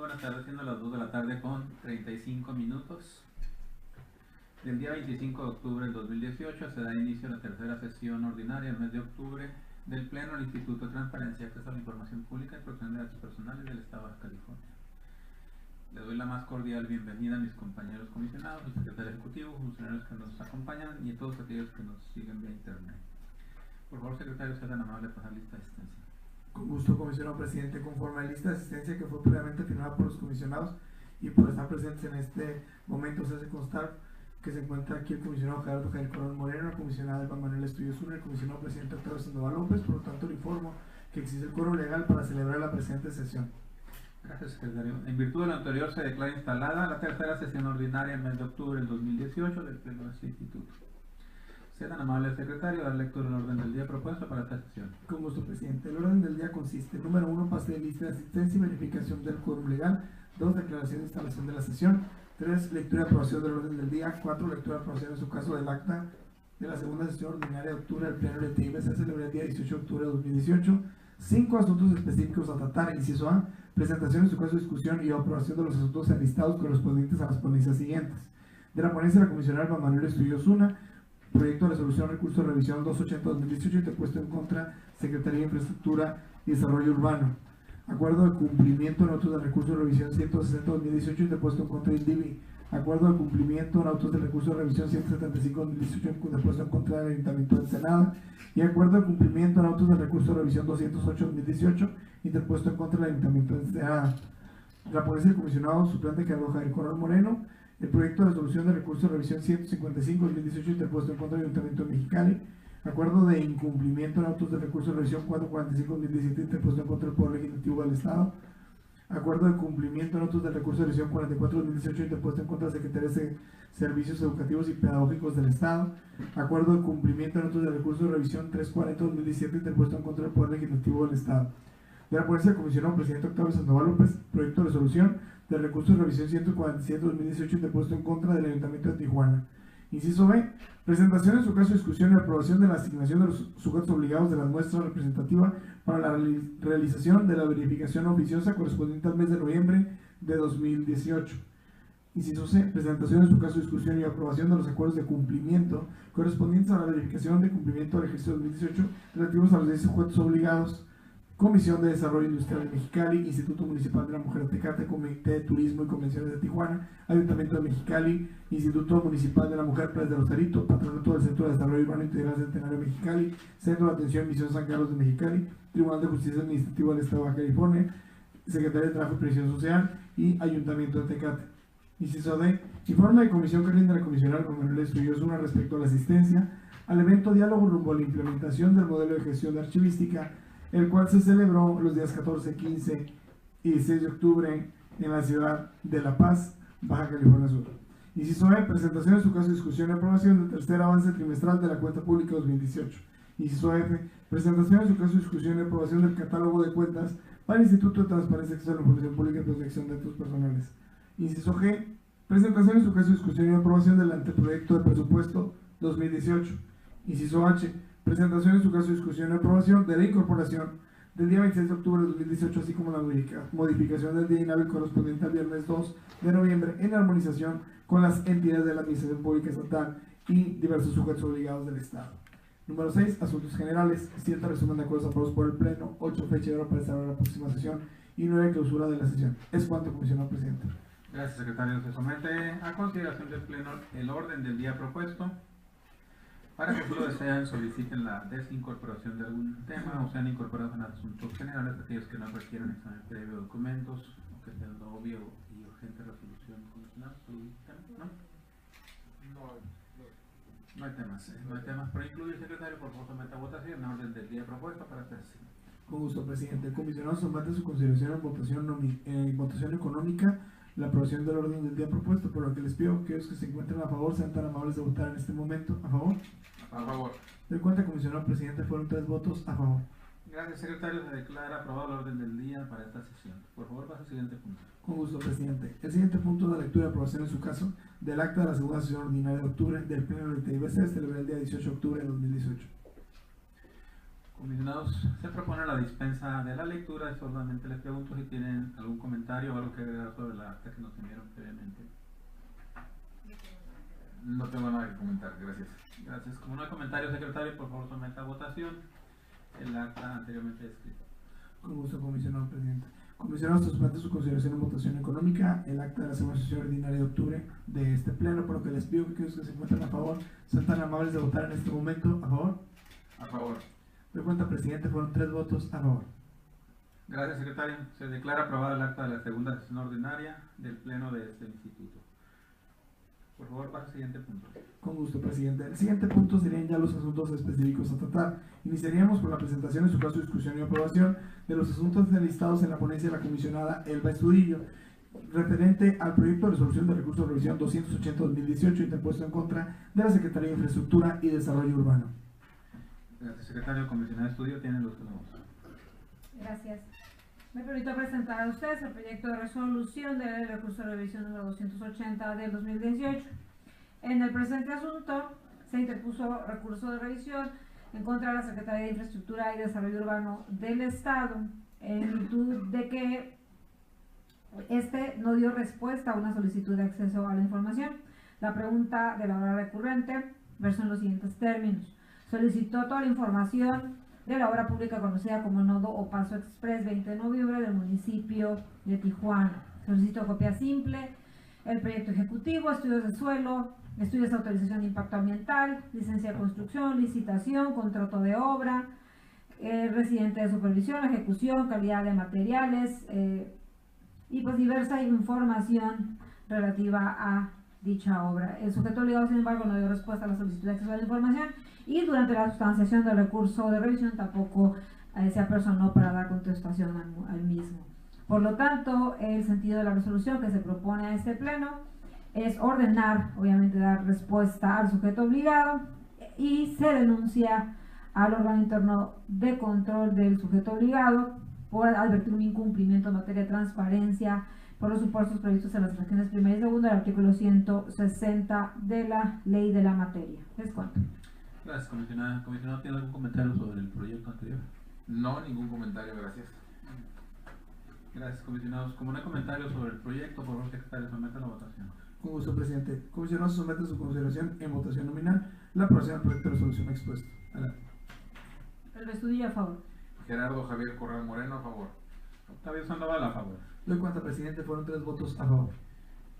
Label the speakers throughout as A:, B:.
A: buenas tardes, siendo las 2 de la tarde con 35 minutos. Del día 25 de octubre del 2018 se da inicio a la tercera sesión ordinaria del mes de octubre del Pleno del Instituto de Transparencia, Acceso a la Información Pública y Protección de Datos Personales del Estado de Baja California. Le doy la más cordial bienvenida a mis compañeros comisionados, el secretario ejecutivo, funcionarios que nos acompañan y a todos aquellos que nos siguen vía internet. Por favor, secretario, sea tan amable de pasar lista de asistencia.
B: Con gusto, comisionado presidente. Conforme a la lista de asistencia que fue previamente firmada por los comisionados y por estar presentes en este momento, se hace constar que se encuentra aquí el comisionado Gerardo Jair Coronel Moreno, la comisionada Eva Manuel Estudillos Una, el comisionado presidente Octavio Sandoval López. Por lo tanto, le informo que existe el quórum legal para celebrar la presente sesión.
A: Gracias, secretario. En virtud de lo anterior, se declara instalada la tercera sesión ordinaria en el mes de octubre del 2018 del Pleno de este Instituto. Sea tan amable, secretario, dar lectura al orden del día propuesto para esta sesión.
B: Con gusto, presidente. El orden del día consiste: número 1, pase de lista de asistencia y verificación del quórum legal. 2, declaración de instalación de la sesión. 3, lectura y aprobación del orden del día. 4, lectura y aprobación en su caso del acta de la segunda sesión ordinaria de octubre del Pleno de TIB. Se celebró el día 18 de octubre de 2018. 5, asuntos específicos a tratar. Inciso A, presentación en su caso, discusión y aprobación de los asuntos enlistados correspondientes a las ponencias siguientes. De la ponencia, la comisionada Eva Manuel Estudillos Una, proyecto de resolución recurso de revisión 280-2018 interpuesto en contra Secretaría de Infraestructura y Desarrollo Urbano. Acuerdo de cumplimiento en autos de recurso de revisión 160-2018 interpuesto en contra del DIVI. Acuerdo de cumplimiento en autos de recurso de revisión 175-2018 interpuesto en contra del Ayuntamiento de Ensenada. Y acuerdo de cumplimiento en autos de recurso de revisión 208-2018 interpuesto en contra del Ayuntamiento de Ensenada. La ponencia del comisionado suplente Gerardo Jair Coronel Moreno. El proyecto de resolución de recurso de revisión 155-2018 interpuesto en contra del Ayuntamiento de Mexicali. Acuerdo de incumplimiento en autos de recurso de revisión 445-2017 interpuesto en contra del Poder Legislativo del Estado. Acuerdo de cumplimiento en autos de recurso de revisión 44-2018 interpuesto en contra de Secretaría de Servicios Educativos y Pedagógicos del Estado. Acuerdo de cumplimiento en autos de recurso de revisión 340-2017 interpuesto en contra del Poder Legislativo del Estado. De la ponencia del comisionado presidente Octavio Sandoval López, proyecto de resolución de recurso de revisión 147-2018 interpuesto en contra del Ayuntamiento de Tijuana. Inciso B, presentación en su caso, discusión y aprobación de la asignación de los sujetos obligados de la muestra representativa para la realización de la verificación oficiosa correspondiente al mes de noviembre de 2018. Inciso C, presentación en su caso, discusión y aprobación de los acuerdos de cumplimiento correspondientes a la verificación de cumplimiento del ejercicio 2018 relativos a los 10 sujetos obligados. Comisión de Desarrollo Industrial de Mexicali, Instituto Municipal de la Mujer de Tecate, Comité de Turismo y Convenciones de Tijuana, Ayuntamiento de Mexicali, Instituto Municipal de la Mujer Pérez de Rosarito, Patronato del Centro de Desarrollo Urbano Integral Centenario Mexicali, Centro de Atención Misión San Carlos de Mexicali, Tribunal de Justicia Administrativa del Estado de Baja California, Secretaría de Trabajo y Previsión Social y Ayuntamiento de Tecate. Inciso D, informe de comisión que rinde la comisionada con Manuel Estudillos Una respecto a la asistencia al evento Diálogo rumbo a la implementación del modelo de gestión de archivística, el cual se celebró los días 14, 15 y 16 de octubre en la ciudad de La Paz, Baja California Sur. Inciso E, presentación en su caso, discusión y aprobación del tercer avance trimestral de la cuenta pública 2018. Inciso F, presentación en su caso, discusión y aprobación del catálogo de cuentas para el Instituto de Transparencia, Acceso a la Información Pública y Protección de Datos Personales. Inciso G, presentación en su caso, discusión y aprobación del anteproyecto de presupuesto 2018. Inciso H, presentación en su caso, discusión y aprobación de la incorporación del día 26 de octubre de 2018, así como la modificación del día inhábil correspondiente al viernes 2 de noviembre en armonización con las entidades de la Administración Pública Estatal y diversos sujetos obligados del Estado. Número 6, asuntos generales. 7, resumen de acuerdos aprobados por el Pleno. 8, fecha y hora para celebrar la próxima sesión. Y 9, clausura de la sesión. Es cuanto, comisionado presidente.
A: Gracias, secretario. Se somete a consideración del Pleno el orden del día propuesto. Para que lo desean, soliciten la desincorporación de algún tema o sean incorporados en asuntos generales aquellos que no requieran examen previo de documentos o que sean de obvia y urgente resolución condicional. No hay temas. No hay temas por incluir, secretario. Por favor, someta a votación el orden del día propuesto para esta sesión.
B: Con gusto, presidente. El comisionado somete a su consideración en votación económica la aprobación del orden del día propuesto, por lo que les pido que aquellos que se encuentren a favor sean tan amables de votar en este momento. ¿A favor?
A: A favor.
B: De cuenta, comisionado presidente, fueron 3 votos a favor.
A: Gracias, secretario. Se declara aprobado el orden del día para esta sesión. Por favor, pasa al siguiente punto.
B: Con gusto, presidente. El siguiente punto es la lectura y aprobación en su caso del acta de la segunda sesión ordinaria de octubre del Pleno del TIBC, celebrado el día 18 de octubre de 2018.
A: Comisionados, se propone la dispensa de la lectura. Solamente les pregunto si tienen algún comentario o algo que agregar sobre la acta que nos enviaron previamente.
C: No tengo nada que comentar, gracias.
A: Gracias. Como no hay comentarios, secretario, por favor someta a votación el acta anteriormente descrita.
B: Con gusto, comisionado presidente. Comisionado, se somete a su consideración en votación económica el acta de la segunda sesión ordinaria de octubre de este pleno, por lo que les pido que aquellos que se encuentran a favor sean tan amables de votar en este momento a favor.
C: A favor.
B: De cuenta, presidente, fueron 3 votos a favor.
A: Gracias, secretario. Se declara aprobada el acta de la segunda sesión ordinaria del pleno de este instituto. Por favor, pasa al siguiente punto.
B: Con gusto, presidente. El siguiente punto serían ya los asuntos específicos a tratar. Iniciaríamos por la presentación, en su caso, discusión y aprobación de los asuntos enlistados en la ponencia de la comisionada Elba Estudillo, referente al proyecto de resolución de recurso de revisión 280-2018 interpuesto en contra de la Secretaría de Infraestructura y Desarrollo Urbano.
A: Gracias, secretario. Comisionado de estudio, tienen los nuevos.
D: Gracias. Me permito presentar a ustedes el proyecto de resolución del recurso de revisión número 280 del 2018. En el presente asunto se interpuso recurso de revisión en contra de la Secretaría de Infraestructura y Desarrollo Urbano del Estado, en virtud de que este no dio respuesta a una solicitud de acceso a la información. La pregunta de la obra recurrente versa en los siguientes términos. Solicitó toda la información de la obra pública conocida como Nodo o Paso Express 20 de noviembre del municipio de Tijuana. Solicitó copia simple, el proyecto ejecutivo, estudios de suelo, estudios de autorización de impacto ambiental, licencia de construcción, licitación, contrato de obra, residente de supervisión, ejecución, calidad de materiales y pues diversa información relativa a dicha obra. El sujeto obligado, sin embargo, no dio respuesta a la solicitud de acceso a la información y durante la sustanciación del recurso de revisión tampoco se apersonó para dar contestación al mismo. Por lo tanto, el sentido de la resolución que se propone a este pleno es ordenar, obviamente, dar respuesta al sujeto obligado y se denuncia al órgano interno de control del sujeto obligado por advertir un incumplimiento en materia de transparencia por los supuestos previstos en las fracciones primera y segunda del artículo 160 de la ley de la materia. Es cuanto.
A: Gracias, comisionada. ¿Comisionado tiene algún comentario sobre el proyecto anterior?
C: No, ningún comentario, gracias.
A: Gracias, comisionados. Como no hay comentarios sobre el proyecto, por favor, secretario, someta a la votación.
B: Con gusto, presidente. Comisionado, se somete a su consideración en votación nominal la aprobación del proyecto de resolución expuesto. Adelante.
D: El estudio a favor.
C: Gerardo Javier Corral Moreno, a favor.
A: Octavio Sandoval, a favor.
B: Doy cuenta, presidente, fueron 3 votos a favor.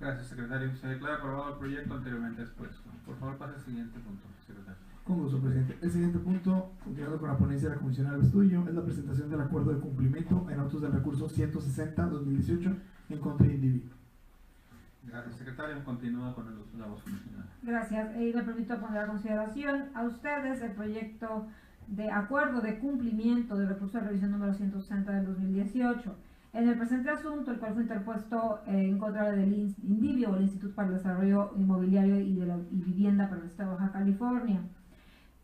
A: Gracias, secretario. Se declara aprobado el proyecto anteriormente expuesto. Por favor, pase al siguiente punto, secretario.
B: Con gusto, presidente. El siguiente punto, continuando con la ponencia de la comisionada del estudio, es la presentación del acuerdo de cumplimiento en autos del recurso 160-2018 en contra de Indivi.
A: Gracias, secretario. Continúa con la voz comisionada.
D: Gracias. Y me permito poner a consideración a ustedes el proyecto de acuerdo de cumplimiento del recurso de revisión número 160 del 2018. En el presente asunto, el cual fue interpuesto en contra del INDIVI o el Instituto para el Desarrollo Inmobiliario y Vivienda para el Estado de Baja California.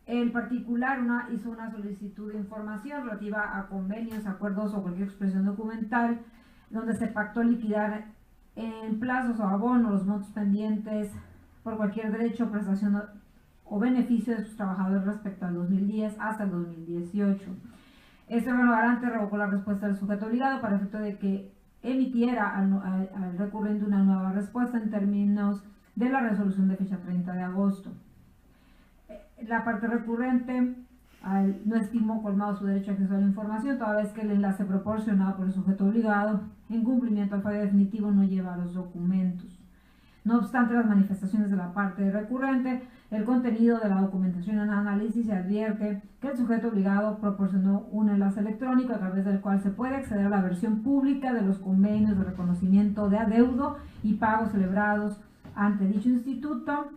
D: El particular hizo una solicitud de información relativa a convenios, acuerdos o cualquier expresión documental donde se pactó liquidar en plazos o abonos los montos pendientes por cualquier derecho, prestación o beneficio de sus trabajadores respecto al 2010 hasta el 2018. Este órgano garante revocó la respuesta del sujeto obligado para efecto de que emitiera al recurrente una nueva respuesta en términos de la resolución de fecha 30 de agosto. La parte recurrente no estimó colmado su derecho a acceso a la información, toda vez que el enlace proporcionado por el sujeto obligado en cumplimiento al fallo definitivo no lleva los documentos. No obstante las manifestaciones de la parte recurrente, el contenido de la documentación en análisis se advierte que el sujeto obligado proporcionó un enlace electrónico a través del cual se puede acceder a la versión pública de los convenios de reconocimiento de adeudo y pagos celebrados ante dicho instituto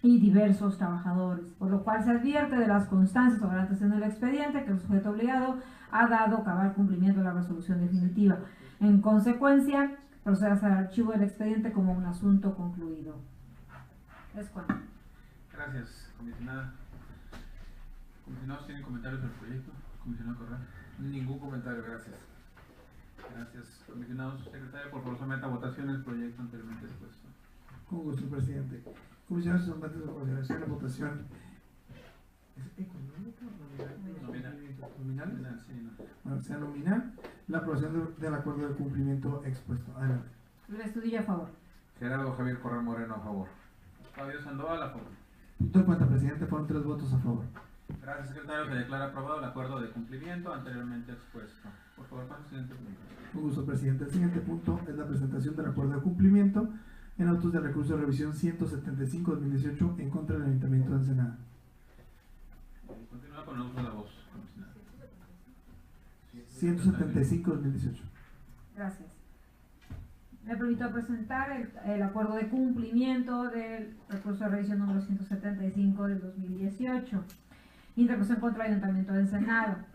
D: y diversos trabajadores, por lo cual se advierte de las constancias sobrantes en el expediente que el sujeto obligado ha dado cabal cumplimiento de la resolución definitiva. En consecuencia, procede a hacer archivo del expediente como un asunto concluido. Es cuanto.
A: Gracias, comisionada. ¿Comisionados tienen comentarios sobre el proyecto? Comisionado Corral.
C: Ningún comentario, gracias.
A: Gracias, comisionados. Secretario, por favor, someta a votación el proyecto anteriormente expuesto.
B: Con gusto, presidente. Comisionado, se somete a su consideración en votación. ¿Es económica o nominal?
A: Nominal.
B: nominales.
A: Nominal, sí, no.
B: Bueno, sea nominal. La aprobación del acuerdo de cumplimiento expuesto. Adelante.
D: Luis Astudillo, a favor.
C: Gerardo Javier Corral Moreno, a favor.
A: Fabio Sandoval, a favor.
B: Punto de cuenta, presidente. Fueron 3 votos a favor.
A: Gracias, secretario. Se declara aprobado el acuerdo de cumplimiento anteriormente expuesto. Por favor, pase al siguiente punto.
B: Con gusto, presidente. El siguiente punto es la presentación del acuerdo de cumplimiento en autos de recurso de revisión 175-2018 en contra del Ayuntamiento de Ensenada.
A: Continúa con el uso de la voz, comisionado.
B: 175-2018.
D: Gracias. Me permito presentar el acuerdo de cumplimiento del recurso de revisión número 175 del 2018, interposición contra el Ayuntamiento de Ensenada.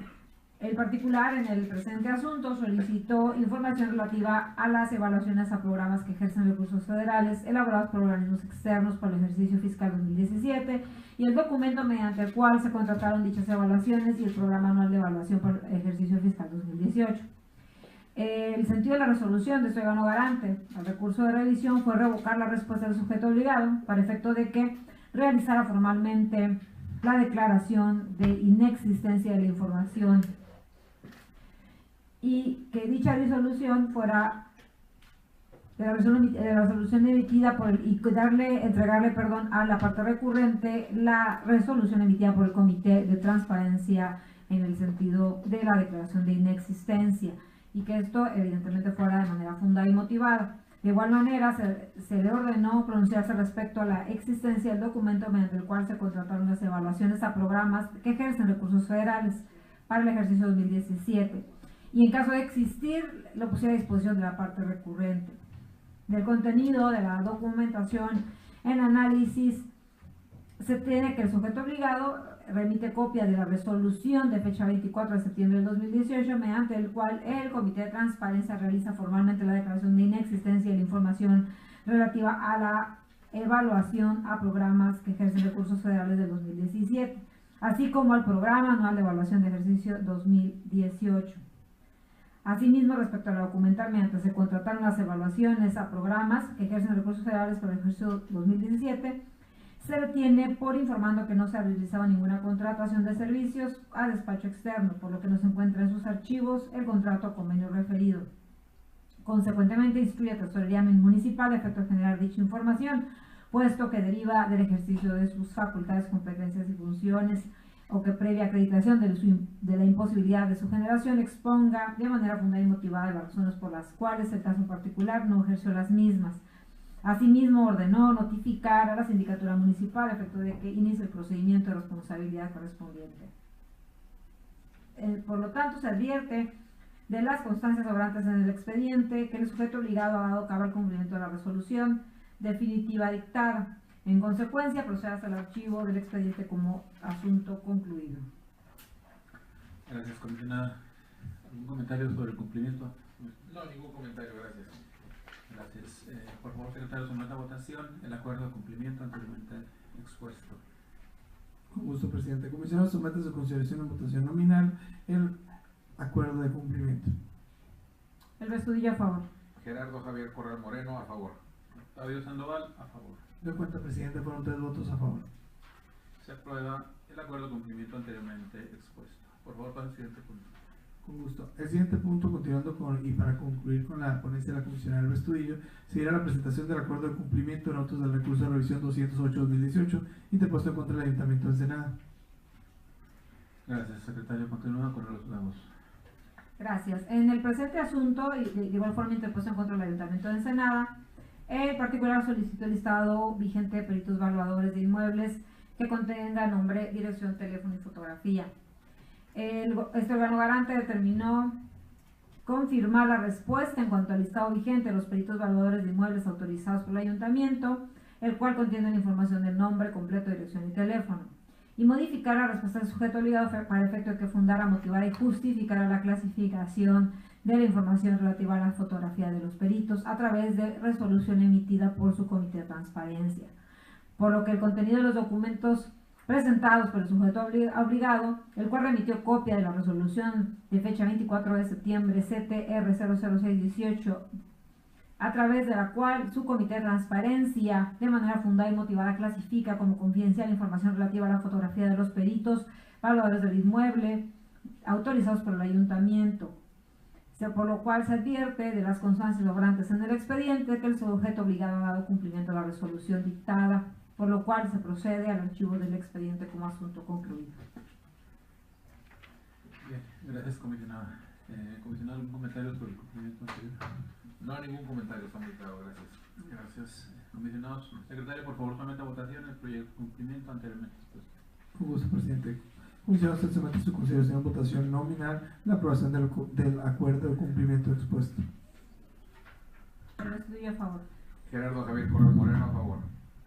D: El particular en el presente asunto solicitó información relativa a las evaluaciones a programas que ejercen recursos federales elaborados por organismos externos para el ejercicio fiscal 2017 y el documento mediante el cual se contrataron dichas evaluaciones y el programa anual de evaluación para el ejercicio fiscal 2018. El sentido de la resolución de este órgano garante al recurso de revisión fue revocar la respuesta del sujeto obligado para efecto de que realizara formalmente la declaración de inexistencia de la información y que dicha resolución fuera de la resolución emitida por y entregarle a la parte recurrente la resolución emitida por el Comité de Transparencia en el sentido de la declaración de inexistencia y que esto evidentemente fuera de manera fundada y motivada. De igual manera, se le ordenó pronunciarse respecto a la existencia del documento mediante el cual se contrataron las evaluaciones a programas que ejercen recursos federales para el ejercicio 2017 y en caso de existir, lo pusiera a disposición de la parte recurrente. Del contenido de la documentación en análisis, se tiene que el sujeto obligado remite copia de la resolución de fecha 24 de septiembre del 2018, mediante el cual el Comité de Transparencia realiza formalmente la declaración de inexistencia de la información relativa a la evaluación a programas que ejercen recursos federales del 2017, así como al Programa Anual de Evaluación de Ejercicio 2018. Asimismo, respecto a la documental, mediante se contrataron las evaluaciones a programas que ejercen recursos federales para el ejercicio 2017, se detiene por informando que no se ha realizado ninguna contratación de servicios a despacho externo, por lo que no se encuentra en sus archivos el contrato o convenio referido. Consecuentemente, instruye a Tesorería Municipal a efecto de generar dicha información, puesto que deriva del ejercicio de sus facultades, competencias y funciones, o que previa acreditación de la imposibilidad de su generación exponga de manera fundada y motivada las razones por las cuales el caso particular no ejerció las mismas. Asimismo, ordenó notificar a la Sindicatura Municipal a efecto de que inicie el procedimiento de responsabilidad correspondiente. Por lo tanto, se advierte de las constancias sobrantes en el expediente que el sujeto obligado ha dado cabo al cumplimiento de la resolución definitiva dictada. En consecuencia, procede hasta el archivo del expediente como asunto concluido.
A: Gracias, comisionada. ¿Algún comentario sobre el cumplimiento?
C: No, ningún comentario, gracias.
A: Gracias. Por favor, secretario, somete a votación el acuerdo de cumplimiento anteriormente expuesto.
B: Con gusto, presidente. Comisionado, somete a su consideración en votación nominal el acuerdo de cumplimiento.
D: El Astudillo, a favor.
C: Gerardo Javier Corral Moreno, a favor.
A: Fabio Sandoval, a favor.
B: De cuenta, presidente, fueron 3 votos a favor.
A: Se aprueba el acuerdo de cumplimiento anteriormente expuesto. Por favor, pase al siguiente punto.
B: Con gusto. El siguiente punto, continuando con y para concluir con la ponencia de la comisionada Alba Estudillo, seguirá la presentación del acuerdo de cumplimiento en autos del recurso de revisión 208-2018 interpuesto en contra del Ayuntamiento de Ensenada.
A: Gracias, secretario. Continúa con los nuevos.
D: Gracias. En el presente asunto, y de igual forma interpuesto en contra del Ayuntamiento de Ensenada, el particular solicitó el listado vigente de peritos evaluadores de inmuebles que contenga nombre, dirección, teléfono y fotografía. Este órgano garante determinó confirmar la respuesta en cuanto al listado vigente de los peritos evaluadores de inmuebles autorizados por el ayuntamiento, el cual contiene la información del nombre completo, dirección y teléfono, y modificar la respuesta del sujeto obligado para efecto de que fundara, motivara y justificara la clasificación de la información relativa a la fotografía de los peritos a través de resolución emitida por su Comité de Transparencia, por lo que el contenido de los documentos presentados por el sujeto obligado, el cual remitió copia de la resolución de fecha 24 de septiembre CTR 00618, a través de la cual su Comité de Transparencia, de manera fundada y motivada, clasifica como confidencial la información relativa a la fotografía de los peritos, evaluadores del inmueble, autorizados por el ayuntamiento, por lo cual se advierte de las constancias obrantes en el expediente que el sujeto obligado ha dado cumplimiento a la resolución dictada, por lo cual se procede al archivo del expediente como asunto concluido.
A: Bien, gracias, comisionado. Comisionado, ¿algún comentario sobre el cumplimiento anterior?
C: No hay ningún comentario, está muy claro, gracias.
A: Gracias. Comisionados, secretario, por favor, someta a votación el proyecto de cumplimiento anteriormente expuesto.
B: Con gusto, presidente. Comisionado, usted somete a su consideración en votación nominal la aprobación del acuerdo de cumplimiento expuesto.
D: El estudio a favor.
C: Gerardo Javier Corral Moreno, a favor.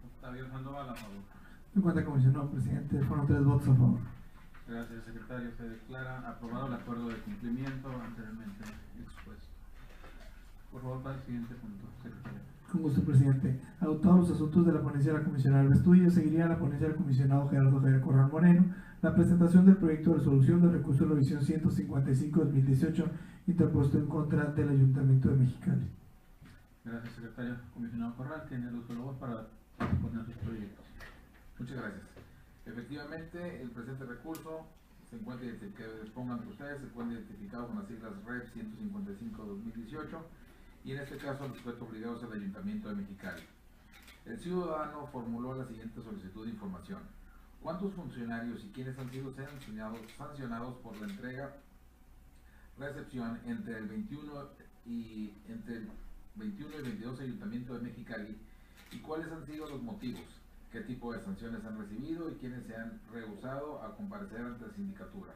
A: Octavio Sandoval, a favor.
B: En cuenta, comisionado presidente, fueron 3 votos a favor.
A: Gracias, secretario. Se declara aprobado el acuerdo de cumplimiento anteriormente expuesto. Por favor, para el siguiente punto, secretario.
B: Con gusto, presidente. Adoptados los asuntos de la ponencia de la comisionada Alba Estudillo, seguiría la ponencia del comisionado Gerardo Javier Corral Moreno, la presentación del proyecto de resolución del recurso de revisión 155-2018 interpuesto en contra del Ayuntamiento de Mexicali.
A: Gracias, secretario. Comisionado Corral, tiene el uso de la voz para exponer sus proyectos.
C: Muchas gracias. Efectivamente, el presente recurso se encuentra identificado, pongan ustedes, se encuentra identificado con las siglas REP 155-2018 y en este caso el sujeto obligado es el Ayuntamiento de Mexicali. El ciudadano formuló la siguiente solicitud de información: ¿cuántos funcionarios y quiénes han sido sancionados por la recepción entre el 21 y 22 Ayuntamiento de Mexicali y cuáles han sido los motivos? ¿Qué tipo de sanciones han recibido y quiénes se han rehusado a comparecer ante la sindicatura?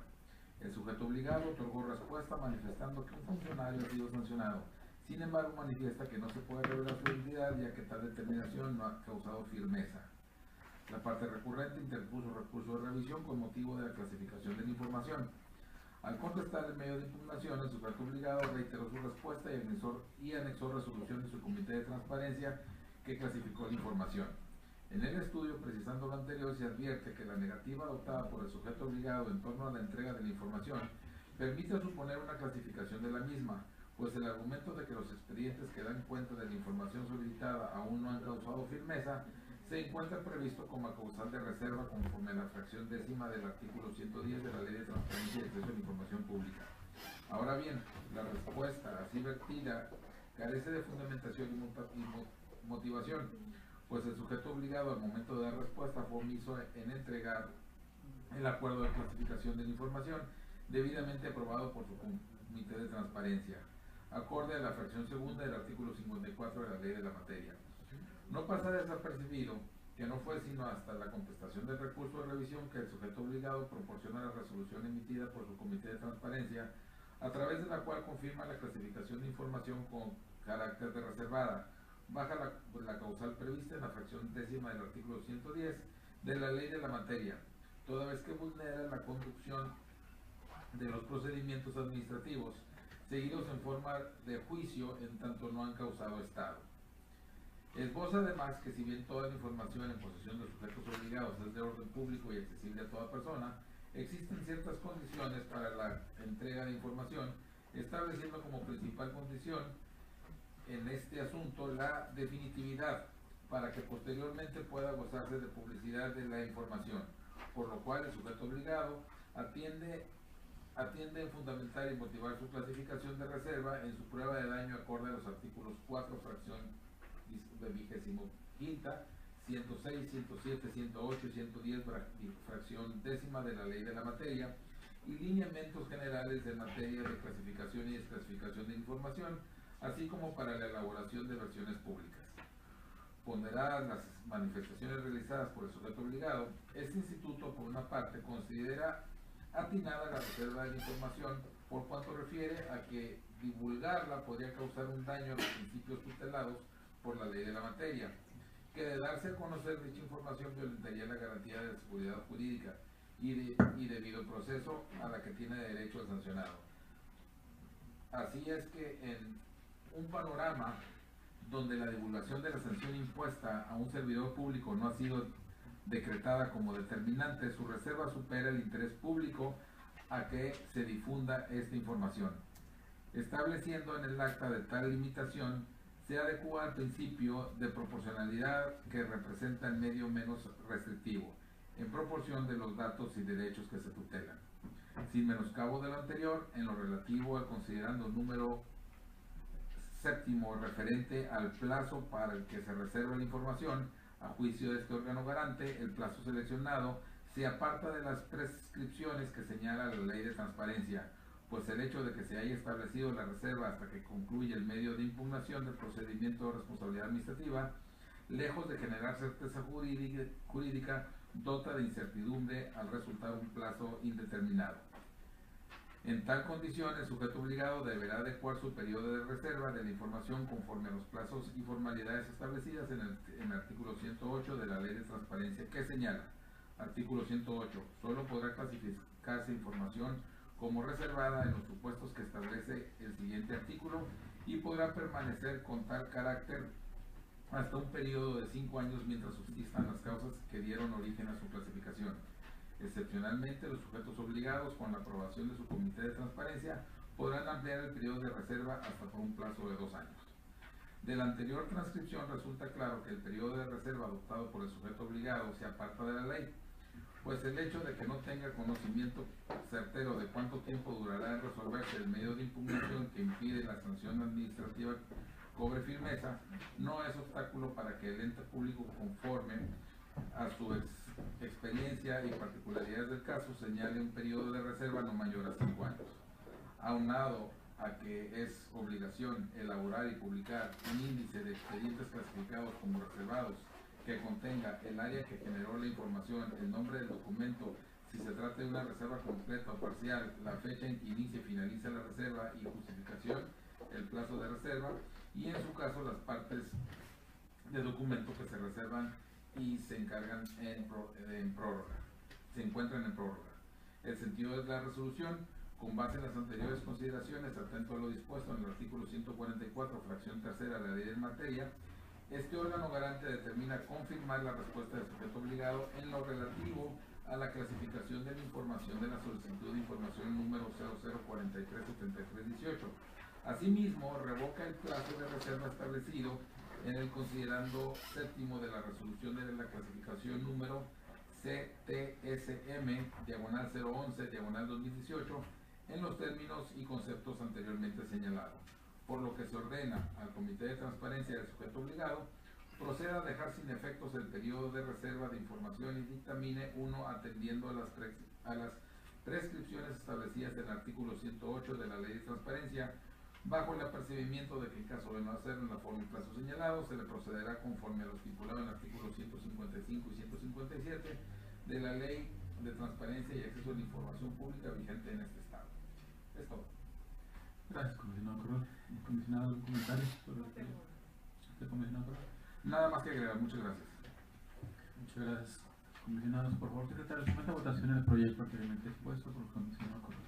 C: El sujeto obligado otorgó respuesta manifestando que un funcionario ha sido sancionado. Sin embargo, manifiesta que no se puede revelar su identidad ya que tal determinación no ha causado firmeza. La parte recurrente interpuso recurso de revisión con motivo de la clasificación de la información. Al contestar el medio de impugnación, el sujeto obligado reiteró su respuesta y anexó resolución de su comité de transparencia que clasificó la información. En el estudio, precisando lo anterior, se advierte que la negativa adoptada por el sujeto obligado en torno a la entrega de la información permite suponer una clasificación de la misma, pues el argumento de que los expedientes que dan cuenta de la información solicitada aún no han causado firmeza se encuentra previsto como causal de reserva conforme a la fracción décima del artículo 110 de la Ley de Transparencia y Acceso a la Información Pública. Ahora bien, la respuesta así vertida carece de fundamentación y motivación, pues el sujeto obligado al momento de dar respuesta fue omiso en entregar el acuerdo de clasificación de la información debidamente aprobado por su comité de transparencia, acorde a la fracción segunda del artículo 54 de la ley de la materia. No pasa desapercibido que no fue sino hasta la contestación del recurso de revisión que el sujeto obligado proporciona la resolución emitida por su comité de transparencia, a través de la cual confirma la clasificación de información con carácter de reservada, baja la causal prevista en la fracción décima del artículo 110 de la ley de la materia, toda vez que vulnera la conducción de los procedimientos administrativos seguidos en forma de juicio en tanto no han causado estado. Esboza además que si bien toda la información en posesión de sujetos obligados es de orden público y accesible a toda persona, existen ciertas condiciones para la entrega de información, estableciendo como principal condición en este asunto la definitividad para que posteriormente pueda gozarse de publicidad de la información, por lo cual el sujeto obligado atiende en fundamentar y motivar su clasificación de reserva en su prueba de daño acorde a los artículos 4, fracción 25, 106, 107, 108 y 110, fracción décima de la ley de la materia, y lineamientos generales en materia de clasificación y desclasificación de información, así como para la elaboración de versiones públicas. Ponderadas las manifestaciones realizadas por el sujeto obligado, este instituto, por una parte, considera atinada la reserva de la información por cuanto refiere a que divulgarla podría causar un daño a los principios tutelados por la ley de la materia, que de darse a conocer dicha información violentaría la garantía de seguridad jurídica y debido proceso a la que tiene derecho el sancionado. Así es que en un panorama donde la divulgación de la sanción impuesta a un servidor público no ha sido decretada como determinante, su reserva supera el interés público a que se difunda esta información. Estableciendo en el acta de tal limitación, se adecua al principio de proporcionalidad que representa el medio menos restrictivo, en proporción de los datos y derechos que se tutelan. Sin menoscabo de lo anterior, en lo relativo al considerando número séptimo referente al plazo para el que se reserva la información, a juicio de este órgano garante, el plazo seleccionado se aparta de las prescripciones que señala la Ley de Transparencia, pues el hecho de que se haya establecido la reserva hasta que concluya el medio de impugnación del procedimiento de responsabilidad administrativa, lejos de generar certeza jurídica, dota de incertidumbre al resultar un plazo indeterminado. En tal condición, el sujeto obligado deberá adecuar su periodo de reserva de la información conforme a los plazos y formalidades establecidas en el artículo 108 de la Ley de Transparencia, que señala: artículo 108. Solo podrá clasificarse información como reservada en los supuestos que establece el siguiente artículo y podrá permanecer con tal carácter hasta un periodo de 5 años mientras subsistan las causas que dieron origen a su clasificación. Excepcionalmente, los sujetos obligados, con la aprobación de su comité de transparencia, podrán ampliar el periodo de reserva hasta por un plazo de 2 años. De la anterior transcripción resulta claro que el periodo de reserva adoptado por el sujeto obligado se aparta de la ley, pues el hecho de que no tenga conocimiento certero de cuánto tiempo durará en resolverse el medio de impugnación que impide la sanción administrativa cobre firmeza, no es obstáculo para que el ente público, conforme a su experiencia y particularidades del caso, señale un periodo de reserva no mayor a 5 años. Aunado a que es obligación elaborar y publicar un índice de expedientes clasificados como reservados que contenga el área que generó la información, el nombre del documento, si se trata de una reserva completa o parcial, la fecha en que inicia y finaliza la reserva y justificación, el plazo de reserva, y en su caso las partes de documento que se reservan y se encargan en prórroga, se encuentran en prórroga. El sentido de la resolución: con base en las anteriores consideraciones, atento a lo dispuesto en el artículo 144, fracción tercera de la ley en materia, este órgano garante determina confirmar la respuesta del sujeto obligado en lo relativo a la clasificación de la información de la solicitud de información número 00437318. Asimismo, revoca el plazo de reserva establecido en el considerando séptimo de la resolución de la clasificación número CTSM/011/2018 en los términos y conceptos anteriormente señalados, por lo que se ordena al Comité de Transparencia del sujeto obligado proceda a dejar sin efectos el periodo de reserva de información y dictamine: 1. Atendiendo a las prescripciones establecidas en el artículo 108 de la Ley de Transparencia, bajo el apercibimiento de que en caso de no hacerlo en la forma y plazo señalado, se le procederá conforme a lo estipulado en el artículo 155 y 157 de la Ley de Transparencia y Acceso a la Información Pública vigente en este Estado. Es todo.
A: Gracias, comisionado Corral. Comisionado, ¿algún comentario sobre el comisionado Corral?
C: Nada más que agregar. Muchas gracias.
A: Muchas gracias, comisionados. Por favor, secretario, somete a votación el proyecto anteriormente expuesto por el comisionado Corral.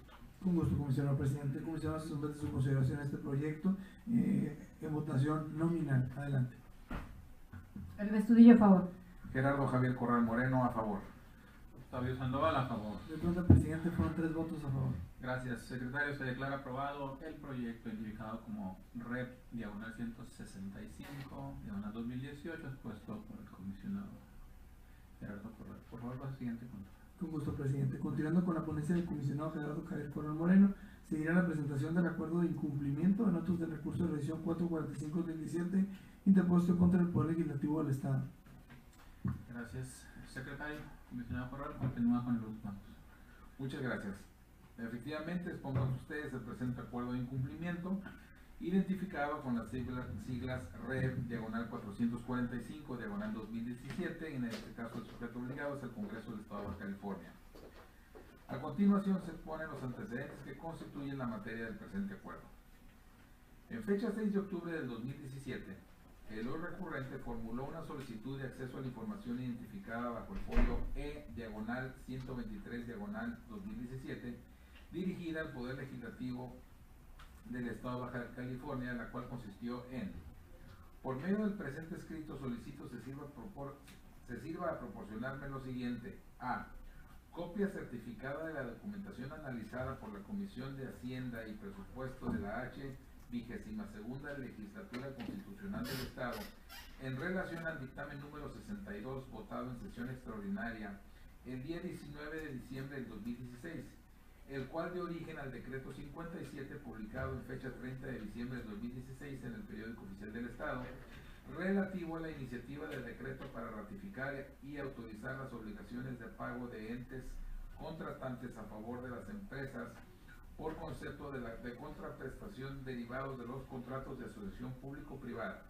B: Con gusto, comisionado presidente. Comisionado, se somete su consideración a este proyecto en votación nominal. Adelante.
D: El Estudillo, a favor.
C: Gerardo Javier Corral Moreno, a favor.
A: Octavio Sandoval, a favor.
B: De cuenta al presidente, fueron 3 votos a favor.
A: Gracias, secretario. Se declara aprobado el proyecto identificado como REP /165/2018, expuesto por el comisionado Gerardo Corral. Por favor, pasa al siguiente punto.
B: Con gusto, presidente. Continuando con la ponencia del comisionado Gerardo Javier Corral Moreno, seguirá la presentación del acuerdo de incumplimiento de notas del recurso de revisión 445/2017 interpuesto contra el Poder Legislativo del Estado.
A: Gracias, secretario. Comisionado Corral, continúa con los puntos.
C: Muchas gracias. Efectivamente, expongo a ustedes el presente acuerdo de incumplimiento, identificado con las siglas REP /445/2017, en este caso el sujeto obligado es el Congreso del Estado de Baja California. A continuación se exponen los antecedentes que constituyen la materia del presente acuerdo. En fecha 6 de octubre del 2017, el hoy recurrente formuló una solicitud de acceso a la información identificada bajo el folio E/123/2017, dirigida al Poder Legislativo del Estado de Baja California, la cual consistió en: por medio del presente escrito solicito se sirva a proporcionarme lo siguiente: a. Copia certificada de la documentación analizada por la Comisión de Hacienda y Presupuesto de la H22ª Legislatura Constitucional del Estado en relación al dictamen número 62 votado en sesión extraordinaria el día 19 de diciembre del 2016, el cual dio origen al decreto 57 publicado en fecha 30 de diciembre de 2016 en el Periódico Oficial del Estado, relativo a la iniciativa del decreto para ratificar y autorizar las obligaciones de pago de entes contratantes a favor de las empresas por concepto de contraprestación derivados de los contratos de asociación público-privada.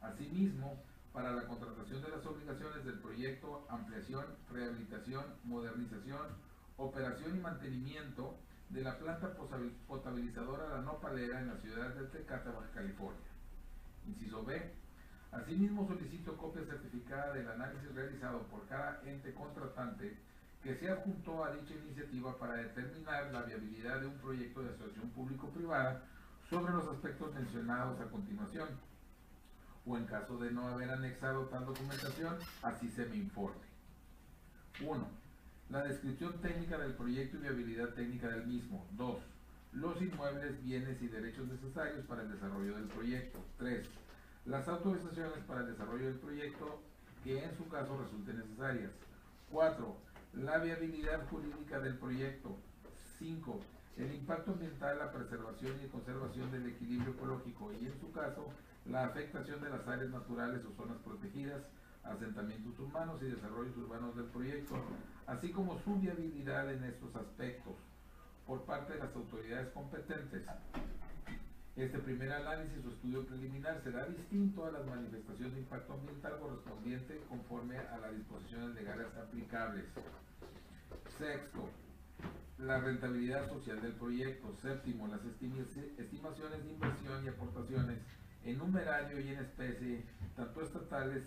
C: Asimismo, para la contratación de las obligaciones del proyecto ampliación, rehabilitación, modernización, operación y mantenimiento de la planta potabilizadora La Nopalera en la ciudad de Tecate, Baja California. Inciso B. Asimismo, solicito copia certificada del análisis realizado por cada ente contratante que se adjuntó a dicha iniciativa para determinar la viabilidad de un proyecto de asociación público-privada sobre los aspectos mencionados a continuación, o en caso de no haber anexado tal documentación, así se me informe. 1. La descripción técnica del proyecto y viabilidad técnica del mismo. 2. Los inmuebles, bienes y derechos necesarios para el desarrollo del proyecto. 3. Las autorizaciones para el desarrollo del proyecto que en su caso resulten necesarias. 4. La viabilidad jurídica del proyecto. 5. El impacto ambiental, la preservación y conservación del equilibrio ecológico y en su caso la afectación de las áreas naturales o zonas protegidas, asentamientos humanos y desarrollos urbanos del proyecto, así como su viabilidad en estos aspectos por parte de las autoridades competentes. Este primer análisis o estudio preliminar será distinto a las manifestaciones de impacto ambiental correspondiente conforme a las disposiciones legales aplicables. Sexto, la rentabilidad social del proyecto. Séptimo, las estimaciones de inversión y aportaciones en numerario y en especie, tanto estatales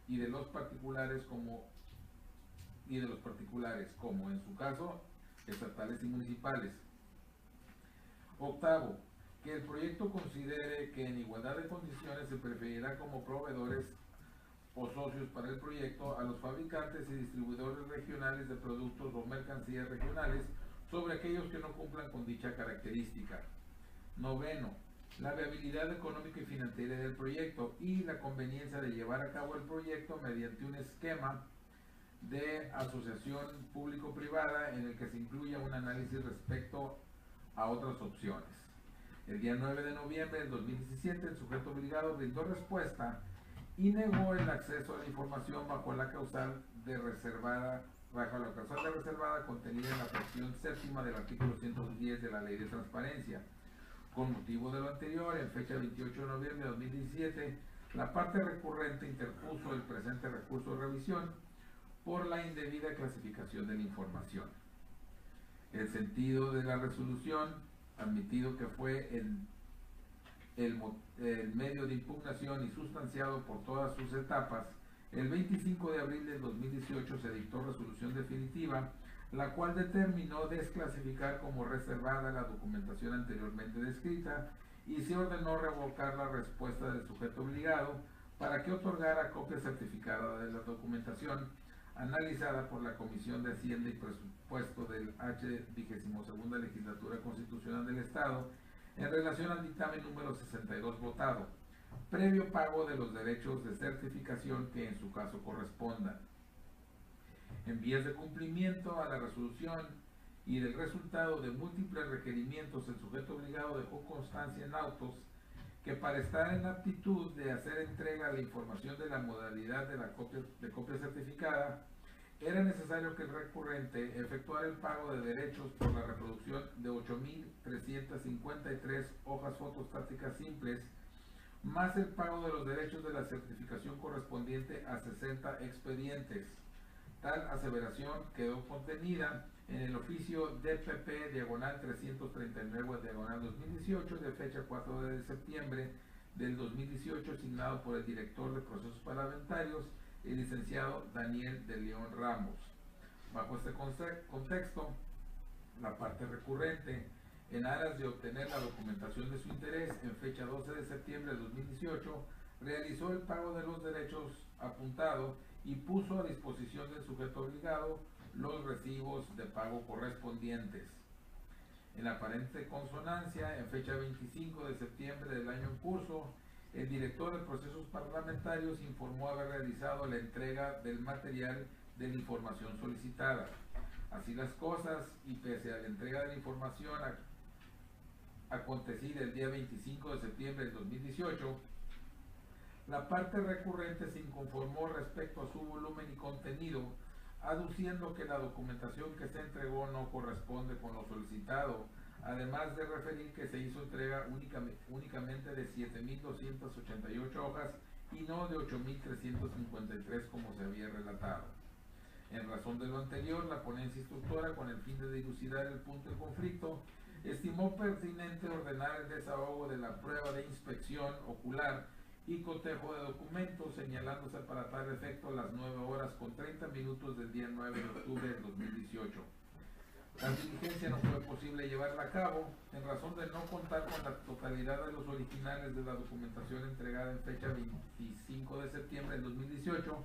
C: y de los particulares como en su caso estatales y municipales. Octavo, que el proyecto considere que en igualdad de condiciones se preferirá como proveedores o socios para el proyecto a los fabricantes y distribuidores regionales de productos o mercancías regionales sobre aquellos que no cumplan con dicha característica. Noveno, la viabilidad económica y financiera del proyecto y la conveniencia de llevar a cabo el proyecto mediante un esquema de asociación público-privada en el que se incluya un análisis respecto a otras opciones. El día 9 de noviembre del 2017, el sujeto obligado brindó respuesta y negó el acceso a la información bajo la causal de reservada contenida en la fracción séptima del artículo 110 de la Ley de Transparencia. Con motivo de lo anterior, en fecha 28 de noviembre de 2017, la parte recurrente interpuso el presente recurso de revisión por la indebida clasificación de la información. El sentido de la resolución, admitido que fue el medio de impugnación y sustanciado por todas sus etapas, el 25 de abril del 2018 se dictó resolución definitiva, la cual determinó desclasificar como reservada la documentación anteriormente descrita y se ordenó revocar la respuesta del sujeto obligado para que otorgara copia certificada de la documentación analizada por la Comisión de Hacienda y Presupuesto del H22ª Legislatura Constitucional del Estado en relación al dictamen número 62 votado, previo pago de los derechos de certificación que en su caso correspondan. En vías de cumplimiento a la resolución y del resultado de múltiples requerimientos, el sujeto obligado dejó constancia en autos que para estar en aptitud de hacer entrega a la información de la modalidad de la copia certificada, era necesario que el recurrente efectuara el pago de derechos por la reproducción de 8.353 hojas fotostáticas simples, más el pago de los derechos de la certificación correspondiente a 60 expedientes. Tal aseveración quedó contenida en el oficio DPP-339-2018 de fecha 4 de septiembre del 2018, asignado por el director de procesos parlamentarios, el licenciado Daniel de León Ramos. Bajo este contexto, la parte recurrente, en aras de obtener la documentación de su interés, en fecha 12 de septiembre de 2018, realizó el pago de los derechos apuntados y puso a disposición del sujeto obligado los recibos de pago correspondientes. En aparente consonancia, en fecha 25 de septiembre del año en curso, el director de procesos parlamentarios informó haber realizado la entrega del material de la información solicitada. Así las cosas, y pese a la entrega de la información acontecida el día 25 de septiembre del 2018, la parte recurrente se inconformó respecto a su volumen y contenido, aduciendo que la documentación que se entregó no corresponde con lo solicitado, además de referir que se hizo entrega únicamente de 7.288 hojas y no de 8.353 como se había relatado. En razón de lo anterior, la ponencia instructora, con el fin de dilucidar el punto de conflicto, estimó pertinente ordenar el desahogo de la prueba de inspección ocular y cotejo de documentos, señalándose para tal efecto las 9 horas con 30 minutos del día 9 de octubre del 2018. La diligencia no fue posible llevarla a cabo en razón de no contar con la totalidad de los originales de la documentación entregada en fecha 25 de septiembre del 2018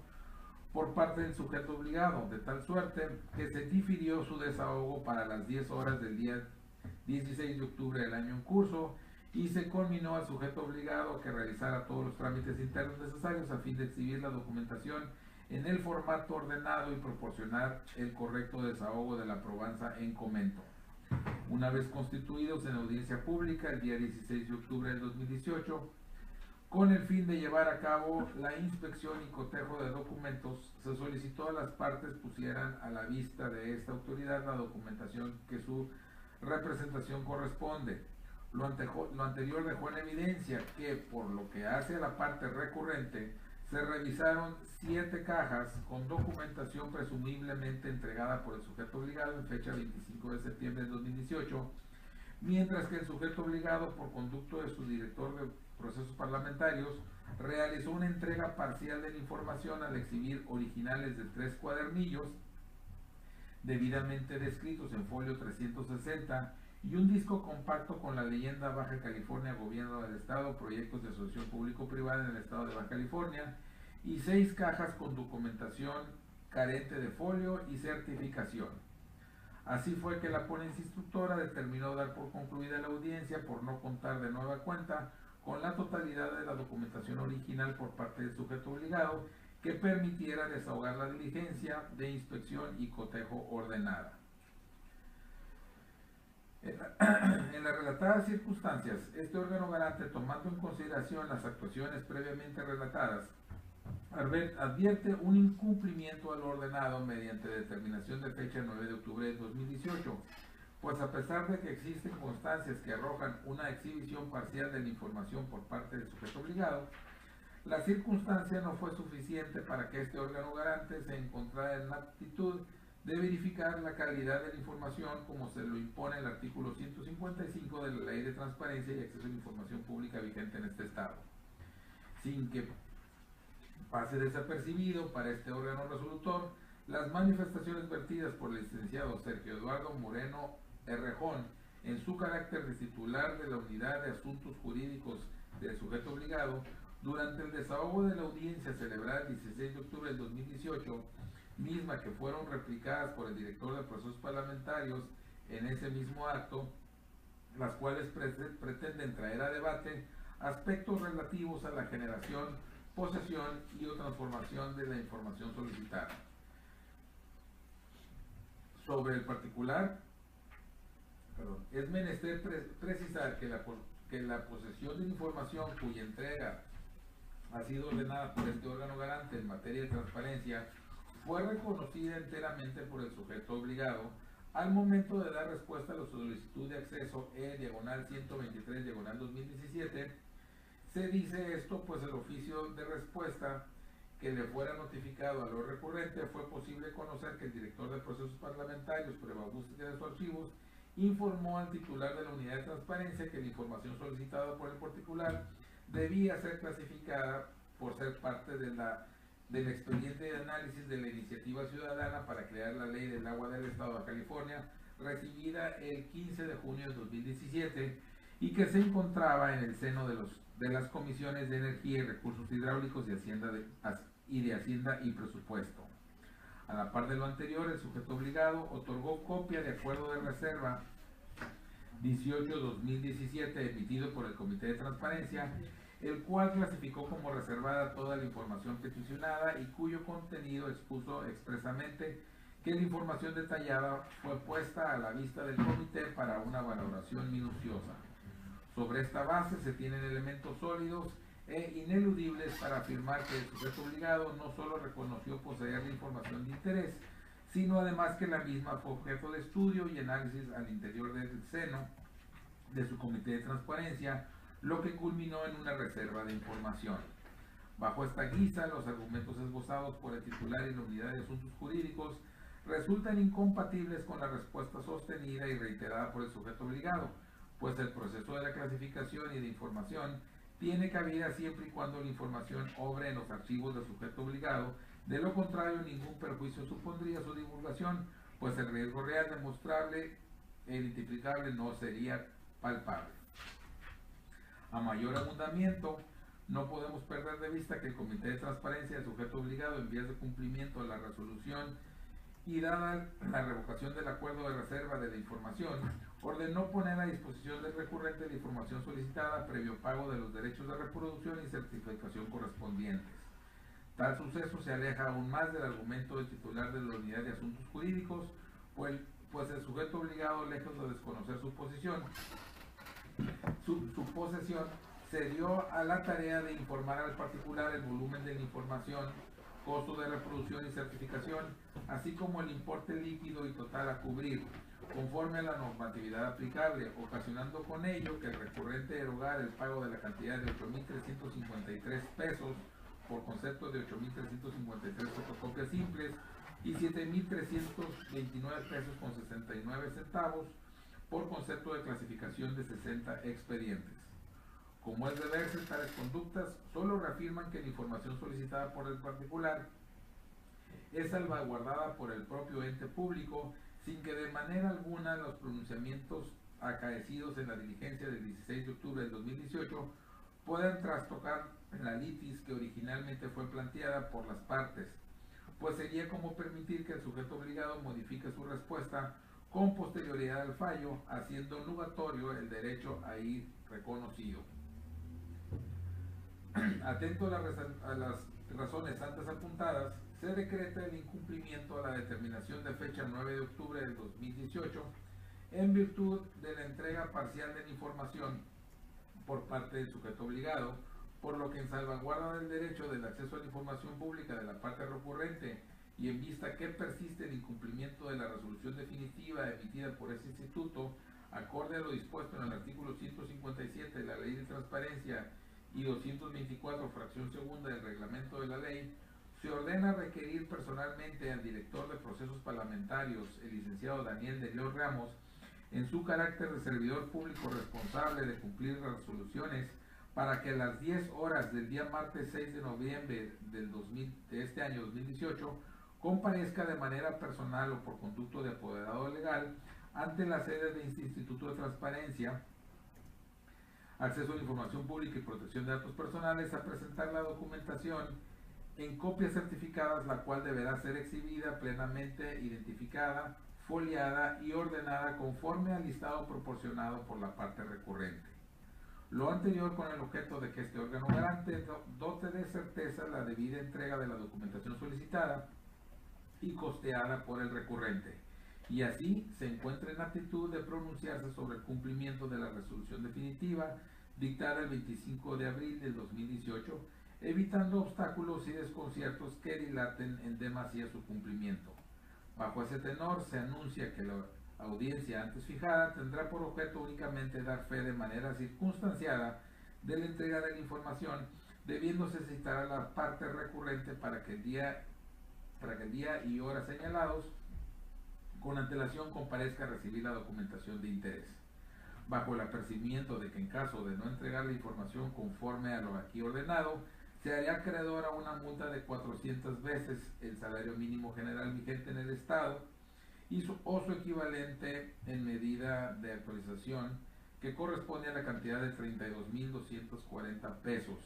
C: por parte del sujeto obligado, de tal suerte que se difirió su desahogo para las 10 horas del día 16 de octubre del año en curso y se conminó al sujeto obligado a que realizara todos los trámites internos necesarios a fin de exhibir la documentación en el formato ordenado y proporcionar el correcto desahogo de la probanza en comento. Una vez constituidos en audiencia pública el día 16 de octubre del 2018, con el fin de llevar a cabo la inspección y cotejo de documentos, se solicitó a las partes pusieran a la vista de esta autoridad la documentación que su representación corresponde. Lo anterior dejó en evidencia que, por lo que hace a la parte recurrente, se revisaron 7 cajas con documentación presumiblemente entregada por el sujeto obligado en fecha 25 de septiembre de 2018, mientras que el sujeto obligado, por conducto de su director de procesos parlamentarios, realizó una entrega parcial de la información al exhibir originales de 3 cuadernillos debidamente descritos en folio 360 y un disco compacto con la leyenda Baja California, Gobierno del Estado, proyectos de asociación público-privada en el Estado de Baja California, y 6 cajas con documentación carente de folio y certificación. Así fue que la ponencia instructora determinó dar por concluida la audiencia por no contar de nueva cuenta con la totalidad de la documentación original por parte del sujeto obligado que permitiera desahogar la diligencia de inspección y cotejo ordenada. En las relatadas circunstancias, este órgano garante, tomando en consideración las actuaciones previamente relatadas, advierte un incumplimiento al ordenado mediante determinación de fecha 9 de octubre de 2018, pues a pesar de que existen constancias que arrojan una exhibición parcial de la información por parte del sujeto obligado, la circunstancia no fue suficiente para que este órgano garante se encontrara en la aptitud de verificar la calidad de la información como se lo impone el artículo 155 de la Ley de Transparencia y Acceso a la Información Pública vigente en este Estado, sin que pase desapercibido para este órgano resolutor las manifestaciones vertidas por el licenciado Sergio Eduardo Moreno Errejón en su carácter de titular de la Unidad de Asuntos Jurídicos del sujeto obligado durante el desahogo de la audiencia celebrada el 16 de octubre del 2018, misma que fueron replicadas por el director de procesos parlamentarios en ese mismo acto, las cuales pretenden traer a debate aspectos relativos a la generación, posesión y o transformación de la información solicitada. Sobre el particular, es menester precisar que la posesión de información cuya entrega ha sido ordenada por este órgano garante en materia de transparencia fue reconocida enteramente por el sujeto obligado al momento de dar respuesta a la solicitud de acceso E/123/2017. Se dice esto pues el oficio de respuesta que le fuera notificado a lo recurrente fue posible conocer que el director de procesos parlamentarios, prueba búsqueda de sus archivos, informó al titular de la unidad de transparencia que la información solicitada por el particular debía ser clasificada por ser parte del expediente de análisis de la iniciativa ciudadana para crear la ley del agua del Estado de California, recibida el 15 de junio de 2017 y que se encontraba en el seno de las comisiones de Energía y Recursos Hidráulicos de Hacienda y Presupuesto. A la par de lo anterior, el sujeto obligado otorgó copia de acuerdo de reserva 18-2017 emitido por el Comité de Transparencia, el cual clasificó como reservada toda la información peticionada y cuyo contenido expuso expresamente que la información detallada fue puesta a la vista del comité para una valoración minuciosa. Sobre esta base se tienen elementos sólidos e ineludibles para afirmar que el sujeto obligado no solo reconoció poseer la información de interés, sino además que la misma fue objeto de estudio y análisis al interior del seno de su comité de transparencia, lo que culminó en una reserva de información. Bajo esta guisa, los argumentos esbozados por el titular y la unidad de asuntos jurídicos resultan incompatibles con la respuesta sostenida y reiterada por el sujeto obligado, pues el proceso de la clasificación y de información tiene cabida siempre y cuando la información obre en los archivos del sujeto obligado. De lo contrario, ningún perjuicio supondría su divulgación, pues el riesgo real de mostrable e identificable no sería palpable. A mayor abundamiento, no podemos perder de vista que el Comité de Transparencia del sujeto obligado, en vías de cumplimiento de la resolución y dada la revocación del acuerdo de reserva de la información, ordenó poner a disposición del recurrente la información solicitada previo pago de los derechos de reproducción y certificación correspondientes. Tal suceso se aleja aún más del argumento del titular de la unidad de asuntos jurídicos, pues el sujeto obligado, lejos de desconocer su posesión, se dio a la tarea de informar al particular el volumen de la información, costo de reproducción y certificación, así como el importe líquido y total a cubrir, conforme a la normatividad aplicable, ocasionando con ello que el recurrente erogara el pago de la cantidad de 8.353 pesos por concepto de 8.353 fotocopias simples y 7.329 pesos con 69 centavos por concepto de clasificación de 60 expedientes. Como es de verse, tales conductas solo reafirman que la información solicitada por el particular es salvaguardada por el propio ente público, sin que de manera alguna los pronunciamientos acaecidos en la diligencia del 16 de octubre del 2018 puedan trastocar la litis que originalmente fue planteada por las partes, pues sería como permitir que el sujeto obligado modifique su respuesta con posterioridad al fallo, haciendo nugatorio el derecho a ir reconocido. Atento a las razones antes apuntadas, se decreta el incumplimiento a la determinación de fecha 9 de octubre del 2018 en virtud de la entrega parcial de la información por parte del sujeto obligado, por lo que en salvaguarda del derecho del acceso a la información pública de la parte recurrente y en vista que persiste el incumplimiento de la resolución definitiva emitida por ese instituto, acorde a lo dispuesto en el artículo 157 de la Ley de Transparencia y 224, fracción segunda del reglamento de la ley, se ordena requerir personalmente al director de procesos parlamentarios, el licenciado Daniel de León Ramos, en su carácter de servidor público responsable de cumplir las resoluciones, para que a las 10 horas del día martes 6 de noviembre de este año 2018 comparezca de manera personal o por conducto de apoderado legal ante la sede de este Instituto de Transparencia, Acceso a la Información Pública y Protección de Datos Personales, a presentar la documentación en copias certificadas, la cual deberá ser exhibida plenamente identificada, foliada y ordenada conforme al listado proporcionado por la parte recurrente. Lo anterior con el objeto de que este órgano garante dote de certeza la debida entrega de la documentación solicitada y costeada por el recurrente, y así se encuentra en aptitud de pronunciarse sobre el cumplimiento de la resolución definitiva dictada el 25 de abril del 2018, evitando obstáculos y desconciertos que dilaten en demasía su cumplimiento. Bajo ese tenor, se anuncia que la audiencia antes fijada tendrá por objeto únicamente dar fe de manera circunstanciada de la entrega de la información, debiéndose citar a la parte recurrente para que el día y hora señalados con antelación comparezca a recibir la documentación de interés, bajo el apercibimiento de que en caso de no entregar la información conforme a lo aquí ordenado, se haría acreedor a una multa de 400 veces el salario mínimo general vigente en el Estado o su equivalente en medida de actualización, que corresponde a la cantidad de 32.240 pesos,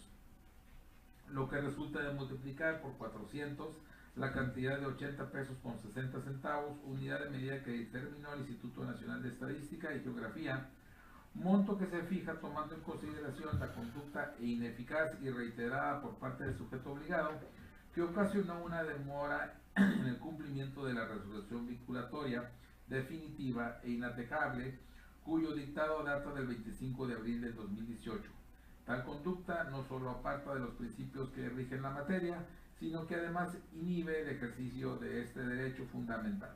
C: lo que resulta de multiplicar por 400 la cantidad de 80 pesos con 60 centavos, unidad de medida que determinó el Instituto Nacional de Estadística y Geografía, monto que se fija tomando en consideración la conducta ineficaz y reiterada por parte del sujeto obligado, que ocasionó una demora en el cumplimiento de la resolución vinculatoria definitiva e inatejable, cuyo dictado data del 25 de abril del 2018. Tal conducta no solo aparta de los principios que rigen la materia, sino que además inhibe el ejercicio de este derecho fundamental.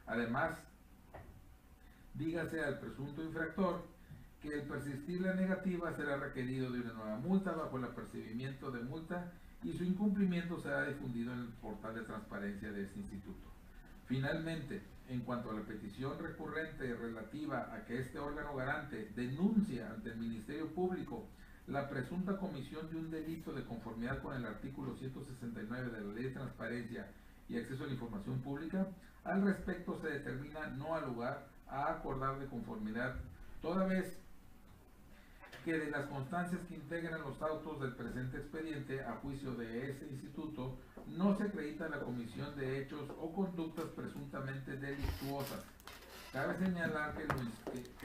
C: Además, dígase al presunto infractor que el persistir la negativa será requerido de una nueva multa bajo el apercibimiento de multa y su incumplimiento será difundido en el portal de transparencia de este instituto. Finalmente, en cuanto a la petición recurrente relativa a que este órgano garante denuncia ante el Ministerio Público la presunta comisión de un delito de conformidad con el artículo 169 de la Ley de Transparencia y Acceso a la Información Pública, al respecto se determina no al lugar a acordar de conformidad, toda vez que de las constancias que integran los autos del presente expediente a juicio de este instituto no se acredita la comisión de hechos o conductas presuntamente delictuosas. Cabe señalar que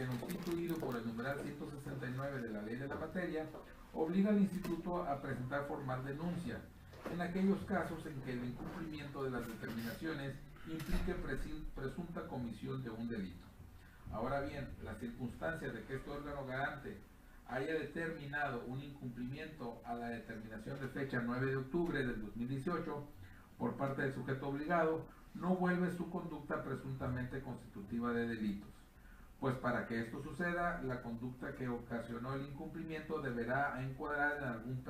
C: lo instituido por el numeral 169 de la Ley de la Materia obliga al instituto a presentar formal denuncia en aquellos casos en que el incumplimiento de las determinaciones implique presunta comisión de un delito. Ahora bien, las circunstancias de que este órgano garante haya determinado un incumplimiento a la determinación de fecha 9 de octubre del 2018 por parte del sujeto obligado no vuelve su conducta presuntamente constitutiva de delitos, pues para que esto suceda, la conducta que ocasionó el incumplimiento deberá encuadrar en algún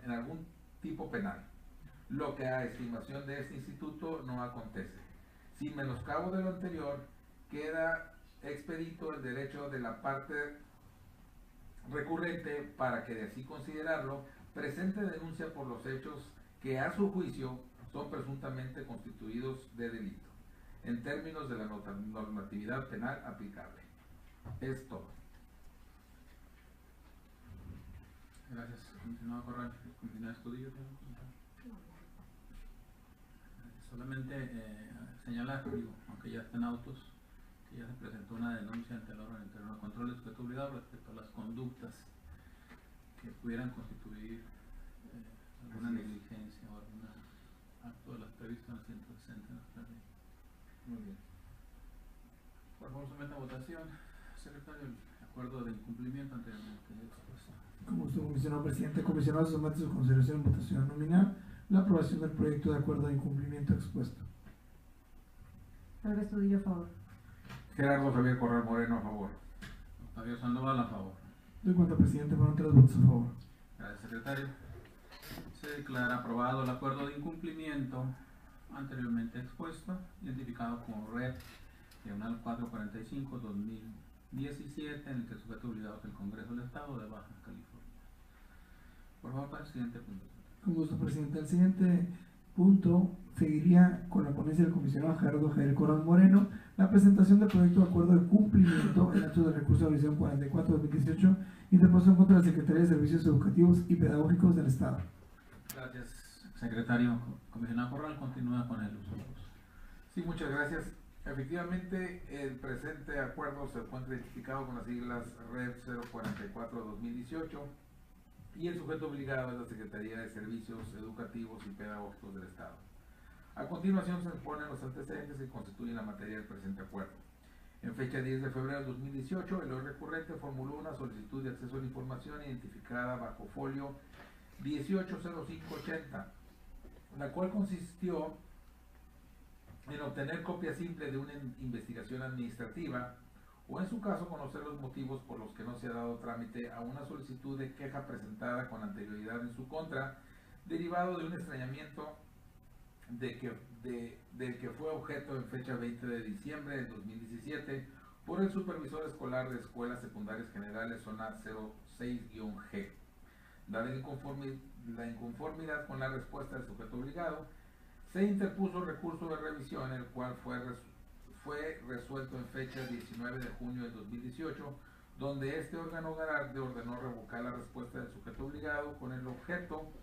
C: en algún tipo penal, lo que a estimación de este instituto no acontece. Sin menoscabo de lo anterior, queda expedito el derecho de la parte recurrente para que, de así considerarlo, presente denuncia por los hechos que a su juicio son presuntamente constituidos de delito, en términos de la normatividad penal aplicable. Es todo.
A: Gracias, comisionado Corral. Comisionado Estudillo, solamente señalar, aunque ya estén autos, que ya se presentó una denuncia ante el órgano interno de control del sujeto obligado respecto a las conductas que pudieran constituir alguna negligencia o algún acto de las previstas en el 160 de nuestra ley.
C: Muy bien.
A: Por favor, someta a votación, secretario, el acuerdo de incumplimiento anteriormente expuesto.
B: Como usted, comisionado presidente, comisionado somete su consideración en votación nominal la aprobación del proyecto de acuerdo de incumplimiento expuesto.
D: Olga Estudillo, a favor.
C: Gerardo Javier Corral Moreno, a favor.
A: Octavio Sandoval, a favor.
B: Doy cuenta, presidente, fueron 3 votos a favor.
A: Gracias, secretario. Se declara aprobado el acuerdo de incumplimiento anteriormente expuesto, identificado como Red Diagonal 445-2017, en el que el sujeto obligado es el Congreso del Estado de Baja California. Por favor, para el siguiente punto.
B: Con gusto, presidente. El siguiente punto seguiría con la ponencia del comisionado Gerardo Javier Corral Moreno, la presentación del proyecto de acuerdo de cumplimiento en actos de recurso de revisión 44-2018, interpuesto en contra de la Secretaría de Servicios Educativos y Pedagógicos del Estado.
A: Gracias, secretario. Comisionado Corral, continúa con el uso.
C: Sí, muchas gracias. Efectivamente, el presente acuerdo se encuentra identificado con las siglas REP 044-2018 y el sujeto obligado es la Secretaría de Servicios Educativos y Pedagógicos del Estado. A continuación se exponen los antecedentes que constituyen la materia del presente acuerdo. En fecha 10 de febrero de 2018, el órgano recurrente formuló una solicitud de acceso a la información identificada bajo folio 180580, la cual consistió en obtener copia simple de una investigación administrativa o, en su caso, conocer los motivos por los que no se ha dado trámite a una solicitud de queja presentada con anterioridad en su contra, derivado de un extrañamiento del que fue objeto en fecha 20 de diciembre de 2017 por el supervisor escolar de Escuelas Secundarias Generales Zona 06-G. Dada la inconformidad con la respuesta del sujeto obligado, se interpuso recurso de revisión, el cual fue resuelto en fecha 19 de junio de 2018, donde este órgano garante ordenó revocar la respuesta del sujeto obligado con el objeto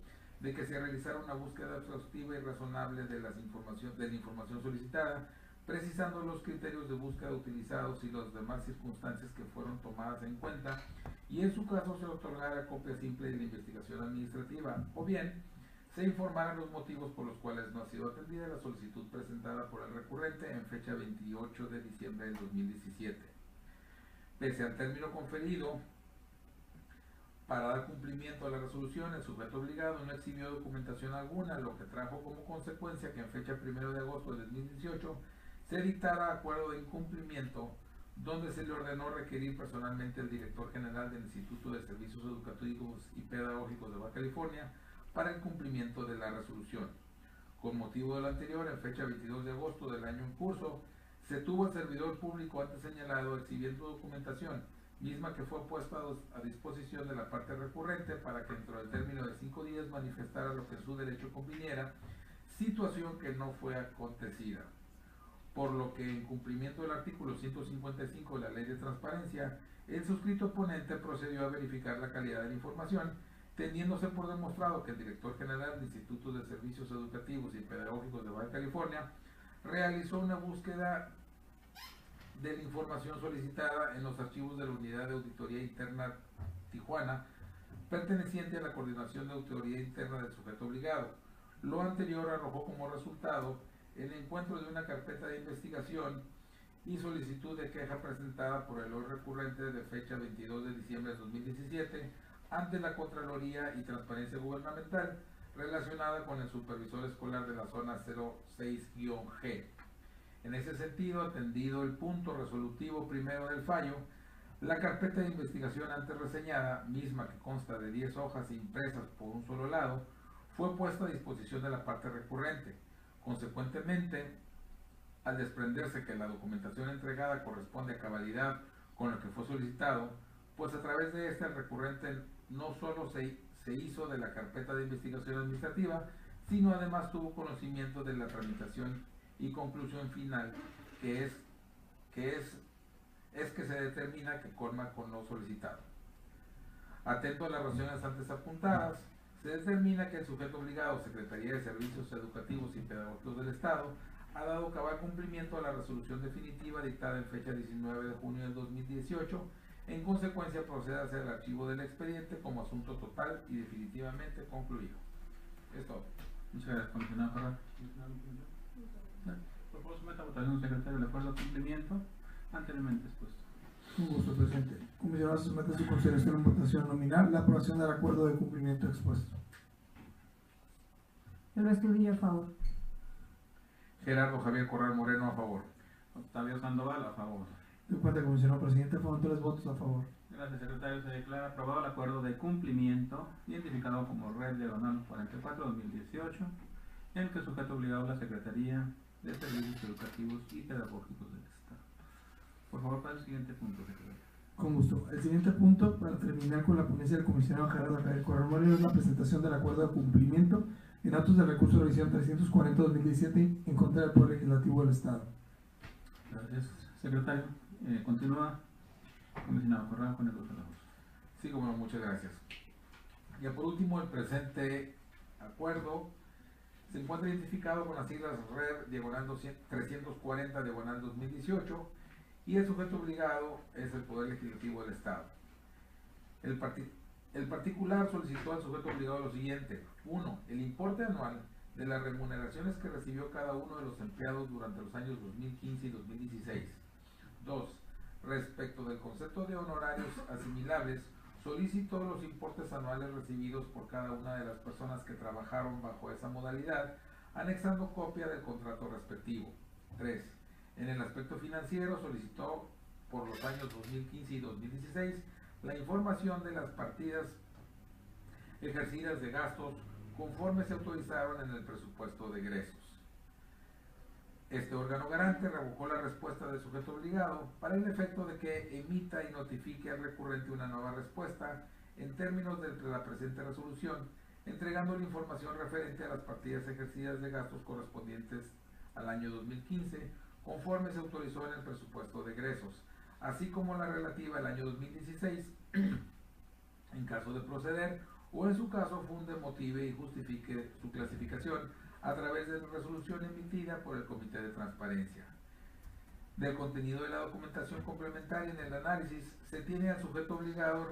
C: de que se realizara una búsqueda exhaustiva y razonable de la información solicitada, precisando los criterios de búsqueda utilizados y las demás circunstancias que fueron tomadas en cuenta, y en su caso se otorgara copia simple de la investigación administrativa, o bien se informaran los motivos por los cuales no ha sido atendida la solicitud presentada por el recurrente en fecha 28 de diciembre del 2017. Pese al término conferido para dar cumplimiento a la resolución, el sujeto obligado no exhibió documentación alguna, lo que trajo como consecuencia que en fecha 1 de agosto de 2018 se dictara acuerdo de incumplimiento, donde se le ordenó requerir personalmente al director general del Instituto de Servicios Educativos y Pedagógicos de Baja California para el cumplimiento de la resolución. Con motivo de lo anterior, en fecha 22 de agosto del año en curso, se tuvo al servidor público antes señalado exhibiendo documentación, misma que fue puesta a disposición de la parte recurrente para que dentro del término de 5 días manifestara lo que en su derecho conviniera, situación que no fue acontecida. Por lo que, en cumplimiento del artículo 155 de la Ley de Transparencia, el suscrito ponente procedió a verificar la calidad de la información, teniéndose por demostrado que el director general del Instituto de Servicios Educativos y Pedagógicos de Baja California realizó una búsqueda de la información solicitada en los archivos de la Unidad de Auditoría Interna Tijuana, perteneciente a la Coordinación de Auditoría Interna del sujeto obligado. Lo anterior arrojó como resultado el encuentro de una carpeta de investigación y solicitud de queja presentada por el hoy recurrente de fecha 22 de diciembre de 2017 ante la Contraloría y Transparencia Gubernamental relacionada con el supervisor escolar de la zona 06-G. En ese sentido, atendido el punto resolutivo primero del fallo, la carpeta de investigación antes reseñada, misma que consta de 10 hojas impresas por un solo lado, fue puesta a disposición de la parte recurrente. Consecuentemente, al desprenderse que la documentación entregada corresponde a cabalidad con lo que fue solicitado, pues a través de este el recurrente no solo se hizo de la carpeta de investigación administrativa, sino además tuvo conocimiento de la tramitación y conclusión final, que se determina que colma con lo solicitado. Atento a las razones antes apuntadas, se determina que el sujeto obligado, Secretaría de Servicios Educativos y Pedagógicos del Estado, ha dado cabal cumplimiento a la resolución definitiva dictada en fecha 19 de junio del 2018. En consecuencia, procede a hacer el archivo del expediente como asunto total y definitivamente concluido. Es todo.
A: Muchas gracias, comisionado Corral. Propongo someter a votación, secretario, el acuerdo de cumplimiento anteriormente expuesto.
B: Con gusto, presidente. Comisionado, se somete a su consideración en votación nominal la aprobación del acuerdo de cumplimiento expuesto.
D: El Estudillo a favor.
C: Gerardo Javier Corral Moreno, a favor.
A: Octavio Sandoval, a favor.
B: De cuenta, comisionado presidente, fueron 3 votos a favor.
A: Gracias, secretario. Se declara aprobado el acuerdo de cumplimiento, identificado como Red Diagonal 44-2018, en el que el sujeto obligado a la Secretaría de Servicios Educativos y Pedagógicos del Estado. Por favor, para el siguiente punto, secretario.
B: Con gusto. El siguiente punto, para terminar con la ponencia del comisionado Gerardo Javier Corral Moreno, es la presentación del acuerdo de cumplimiento en actos de recurso de revisión 340-2017 en contra del Poder Legislativo del Estado.
A: Gracias, secretario. Continúa, comisionado Corral, con el uso de la voz.
C: Sí, como no, muchas gracias. Ya por último, el presente acuerdo se encuentra identificado con las siglas RER diagonal 340 diagonal 2018 y el sujeto obligado es el Poder Legislativo del Estado. El particular solicitó al sujeto obligado lo siguiente: 1. El importe anual de las remuneraciones que recibió cada uno de los empleados durante los años 2015 y 2016. 2. Respecto del concepto de honorarios asimilables, solicitó los importes anuales recibidos por cada una de las personas que trabajaron bajo esa modalidad, anexando copia del contrato respectivo. 3. En el aspecto financiero, solicitó por los años 2015 y 2016 la información de las partidas ejercidas de gastos conforme se autorizaron en el presupuesto de egresos. Este órgano garante revocó la respuesta del sujeto obligado para el efecto de que emita y notifique al recurrente una nueva respuesta en términos de la presente resolución, entregando la información referente a las partidas ejercidas de gastos correspondientes al año 2015, conforme se autorizó en el presupuesto de egresos, así como la relativa al año 2016, en caso de proceder, o en su caso funde, motive y justifique su clasificación a través de la resolución emitida por el Comité de Transparencia. del contenido de la documentación complementaria en el análisis, se tiene al sujeto obligado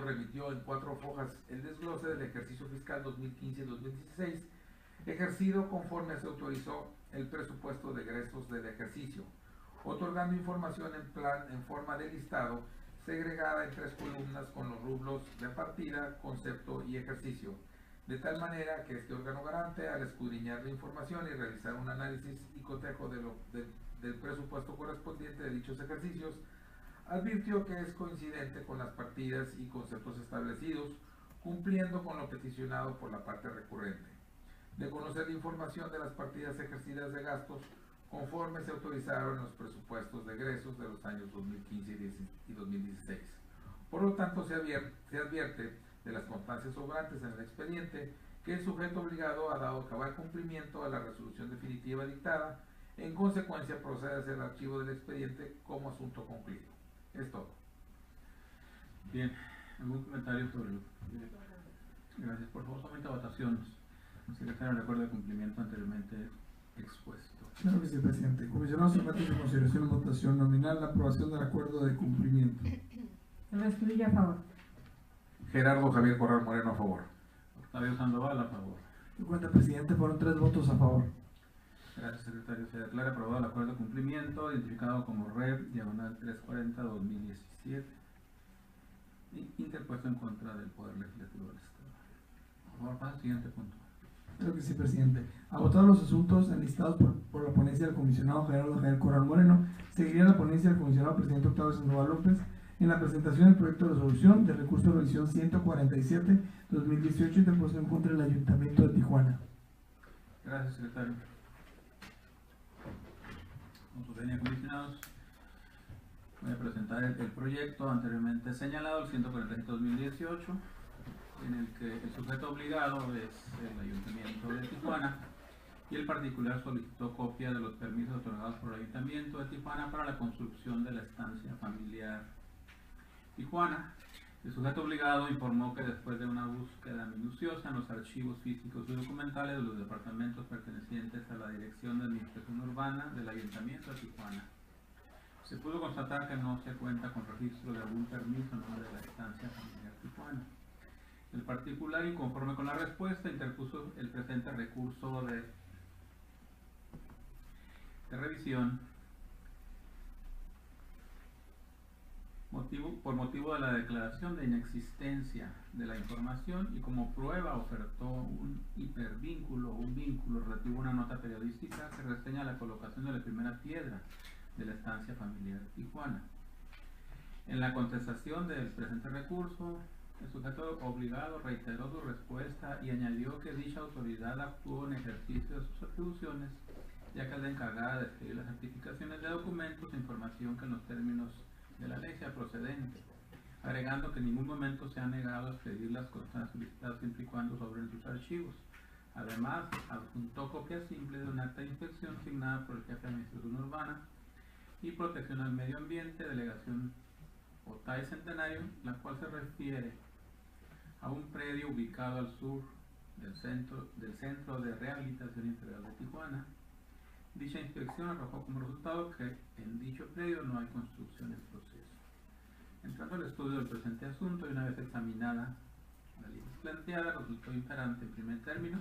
C: remitió en 4 hojas el desglose del ejercicio fiscal 2015-2016, ejercido conforme se autorizó el presupuesto de egresos del ejercicio, otorgando información en forma de listado, segregada en 3 columnas con los rubros de partida, concepto y ejercicio, de tal manera que este órgano garante, al escudriñar la información y realizar un análisis y cotejo del presupuesto correspondiente de dichos ejercicios, advirtió que es coincidente con las partidas y conceptos establecidos, cumpliendo con lo peticionado por la parte recurrente, de conocer la información de las partidas ejercidas de gastos conforme se autorizaron en los presupuestos de egresos de los años 2015 y 2016. Por lo tanto, se advierte de las constancias sobrantes en el expediente que el sujeto obligado ha dado cabal cumplimiento a la resolución definitiva dictada. En consecuencia, procede a hacer el archivo del expediente como asunto concluido. Es todo.
A: Bien, ¿algún comentario sobre el proyecto? Gracias. Por favor, somete a votación. Secretario, de acuerdo de cumplimiento anteriormente expuesto.
B: Señor vicepresidente, comisionado somete a consideración en votación nominal la aprobación del acuerdo de cumplimiento.
D: Ernesto Villa, a favor.
C: Gerardo Javier Corral Moreno, a favor.
A: Octavio Sandoval, a favor.
B: En cuenta, presidente, fueron 3 votos a favor.
A: Gracias, secretario. Se declara aprobado el acuerdo de cumplimiento, identificado como REV/340-2017, interpuesto en contra del Poder Legislativo del Estado. Por favor, pasa al siguiente punto.
B: Creo que sí, presidente. A votar los asuntos enlistados por la ponencia del comisionado Gerardo Javier Corral Moreno, seguiría la ponencia del comisionado presidente Octavio Sandoval López en la presentación del proyecto de resolución de recurso de revisión 147-2018 interpuesto en contra del Ayuntamiento de Tijuana.
A: Gracias, secretario. Con su venia, comisionados, voy a presentar el proyecto anteriormente señalado, el 147-2018, en el que el sujeto obligado es el Ayuntamiento de Tijuana y el particular solicitó copia de los permisos otorgados por el Ayuntamiento de Tijuana para la construcción de la estancia familiar Tijuana. El sujeto obligado informó que después de una búsqueda minuciosa en los archivos físicos y documentales de los departamentos pertenecientes a la Dirección de Administración Urbana del Ayuntamiento de Tijuana, se pudo constatar que no se cuenta con registro de algún permiso en nombre de la estancia familiar Tijuana. El particular, inconforme con la respuesta, interpuso el presente recurso de revisión por motivo de la declaración de inexistencia de la información, y como prueba ofertó un hipervínculo o un vínculo relativo a una nota periodística que reseña la colocación de la primera piedra de la estancia familiar Tijuana. En la contestación del presente recurso, el sujeto obligado reiteró su respuesta y añadió que dicha autoridad actuó en ejercicio de sus atribuciones, ya que es la encargada de escribir las certificaciones de documentos e información que en los términos de la ley sea procedente, agregando que en ningún momento se ha negado a expedir las constancias solicitadas siempre y cuando sobren sus archivos. Además, adjuntó copia simple de un acta de inspección signada por el jefe de Administración Urbana y Protección al Medio Ambiente, delegación Otay Centenario, la cual se refiere a un predio ubicado al sur del Centro de Rehabilitación Integral de Tijuana. Dicha inspección arrojó como resultado que en dicho predio no hay construcción en proceso. Entrando al estudio del presente asunto y una vez examinada la línea planteada, resultó imperante en primer término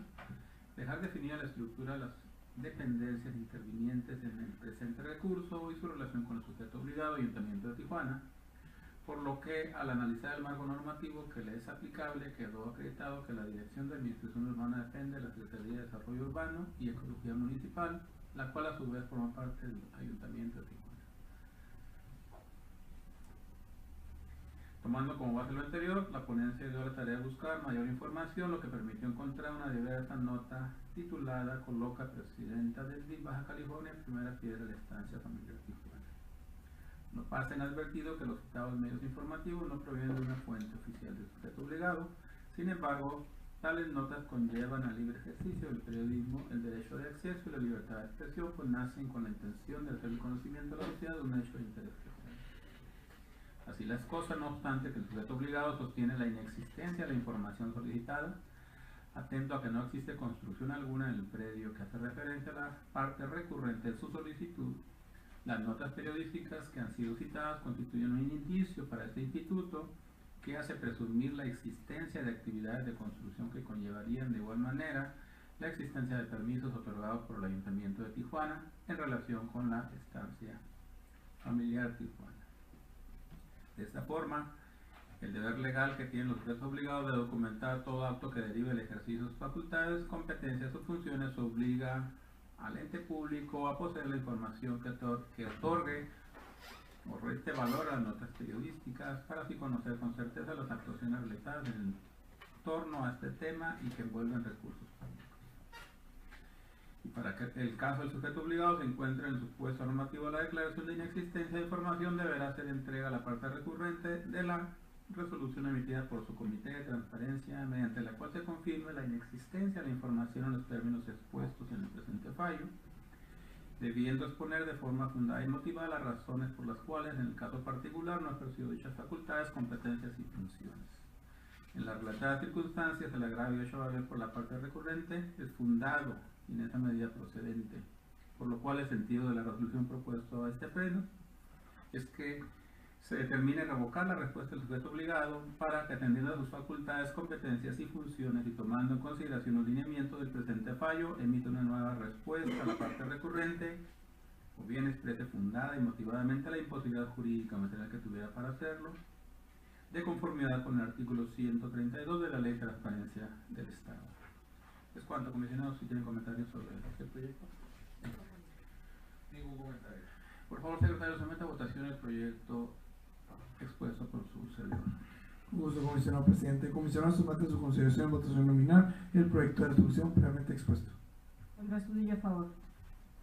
A: dejar definida la estructura de las dependencias intervinientes en el presente recurso y su relación con el sujeto obligado, Ayuntamiento de Tijuana, por lo que al analizar el marco normativo que le es aplicable quedó acreditado que la Dirección de Administración Urbana depende de la Secretaría de Desarrollo Urbano y Ecología Municipal, la cual a su vez forma parte del Ayuntamiento de Tijuana. Tomando como base lo anterior, la ponencia dio la tarea de buscar mayor información, lo que permitió encontrar una diversa nota titulada Coloca Presidenta del DIF Baja California, primera piedra de la estancia familiar Tijuana. No pasa inadvertido que los citados medios informativos no provienen de una fuente oficial del sujeto obligado. Sin embargo, tales notas conllevan al libre ejercicio del periodismo, el derecho de acceso y la libertad de expresión, pues nacen con la intención de hacer el conocimiento de la sociedad de un hecho de interés social. Así las cosas, no obstante que el sujeto obligado sostiene la inexistencia de la información solicitada, atento a que no existe construcción alguna en el predio que hace referencia a la parte recurrente de su solicitud, las notas periodísticas que han sido citadas constituyen un indicio para este instituto que hace presumir la existencia de actividades de construcción que conllevarían de igual manera la existencia de permisos otorgados por el Ayuntamiento de Tijuana en relación con la estancia familiar Tijuana. De esta forma, el deber legal que tienen los sujetos obligados de documentar todo acto que derive del ejercicio de sus facultades, competencias o funciones obliga al ente público a poseer la información que otorgue o reste valor a las notas periodísticas para así conocer con certeza las actuaciones realizadas en torno a este tema y que envuelven recursos públicos. Y para que el caso del sujeto obligado se encuentre en el supuesto normativo de la declaración de inexistencia de información, deberá hacer entrega a la parte recurrente de la resolución emitida por su comité de transparencia, mediante la cual se confirme la inexistencia de la información en los términos expuestos en el presente fallo, debiendo exponer de forma fundada y motivada las razones por las cuales en el caso particular no ha ejercido dichas facultades, competencias y funciones. En las relatadas circunstancias, el agravio hecho valer por la parte recurrente es fundado y en esa medida procedente, por lo cual el sentido de la resolución propuesto a este pleno es que se determine revocar la respuesta del sujeto obligado para que, atendiendo a sus facultades, competencias y funciones y tomando en consideración los lineamientos del presente fallo, emita una nueva respuesta a la parte recurrente, o bien exprese fundada y motivadamente la imposibilidad jurídica o material que tuviera para hacerlo, de conformidad con el artículo 132 de la Ley de Transparencia del Estado. Es cuanto, comisionados, si tienen comentarios sobre este proyecto.
C: Ningún comentario.
A: Por favor, secretario, someta a votación el proyecto expuesto por su servidor.
B: Gusto, comisionado presidente. Comisionado, somete a su consideración en votación nominal el proyecto de resolución previamente expuesto.
D: Olga Estudillo, a favor.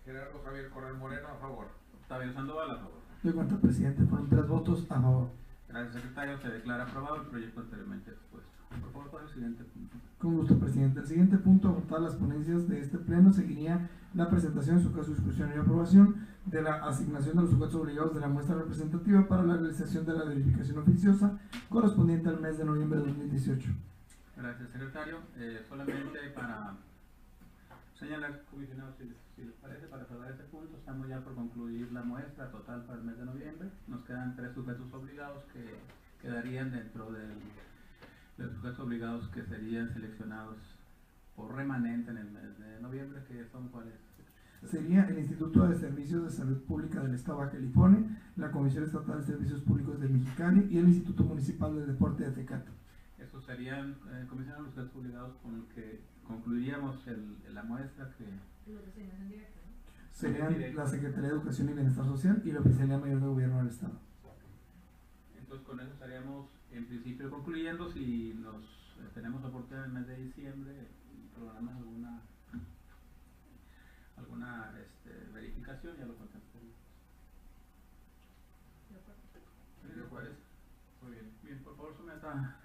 C: Gerardo Javier Corral Moreno, a favor.
A: Octavio Sandoval, a favor.
B: De cuenta, presidente, fueron 3 votos a favor.
A: Gracias, secretario. Se declara aprobado el proyecto anteriormente expuesto. Por favor, para el siguiente punto.
B: Con gusto, presidente. El siguiente punto, agotar las ponencias de este pleno, seguiría la presentación, en su caso, discusión y aprobación de la asignación de los sujetos obligados de la muestra representativa para la realización de la verificación oficiosa correspondiente al mes de noviembre de 2018.
A: Gracias, secretario. Solamente para señalar, comisionado, si les parece, para cerrar este punto, estamos ya por concluir la muestra total para el mes de noviembre. Nos quedan 3 sujetos obligados que quedarían dentro de los sujetos obligados que serían seleccionados por remanente en el mes de noviembre, que son cuáles.
B: Sería el Instituto de Servicios de Salud Pública del Estado de Baja California, la Comisión Estatal de Servicios Públicos de Mexicali y el Instituto Municipal de Deporte de Tecate.
A: Estos serían, comisionados, los sujetos obligados con los que concluiríamos la muestra que...
D: Los de asignación directa, ¿no?
B: Serían la Secretaría de Educación y Bienestar Social y la Oficialía Mayor de Gobierno del Estado.
A: Entonces con eso estaríamos en principio concluyendo. Si nos tenemos oportunidad en el mes de diciembre y programamos alguna verificación, ya lo contestaremos. ¿De acuerdo? Muy bien. Bien, por favor, someta,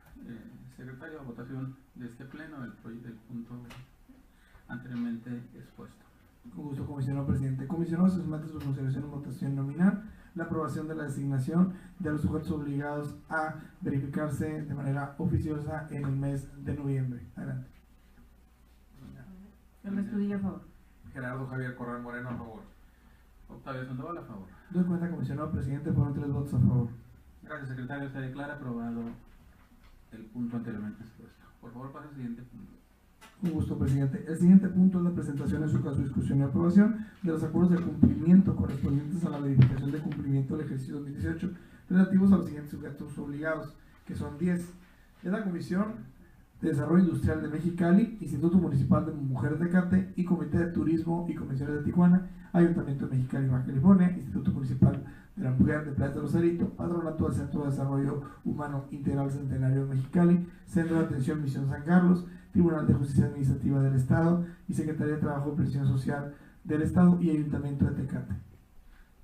A: secretario, a votación de este pleno del punto anteriormente expuesto.
B: Con gusto, comisionado presidente. Comisionado, se somete a su consideración en votación nominal la aprobación de la designación de los sujetos obligados a verificarse de manera oficiosa en el mes de noviembre. Adelante.
D: Olga Estudillo, a favor.
C: Gerardo Javier Corral Moreno, a favor.
A: Octavio Sandoval, a favor.
B: Doy cuenta, comisionado presidente, fueron 3 votos a favor.
A: Gracias, secretario. Se declara aprobado el punto anteriormente expuesto. Por favor, pase al siguiente punto.
B: Un gusto, presidente. El siguiente punto es la presentación, en su caso, discusión y aprobación de los acuerdos de cumplimiento correspondientes a la verificación de cumplimiento del ejercicio 2018 relativos a los siguientes sujetos obligados, que son 10. Es la Comisión de Desarrollo Industrial de Mexicali, Instituto Municipal de Mujeres de Tecate y Comité de Turismo y Convenciones de Tijuana, Ayuntamiento de Mexicali, Baja California, Instituto Municipal de la Mujer de Playa de Rosarito, Patronato del Centro de Desarrollo Humano Integral Centenario de Mexicali, Centro de Atención Misión San Carlos, Tribunal de Justicia Administrativa del Estado y Secretaría de Trabajo y Previsión Social del Estado y Ayuntamiento de Tecate.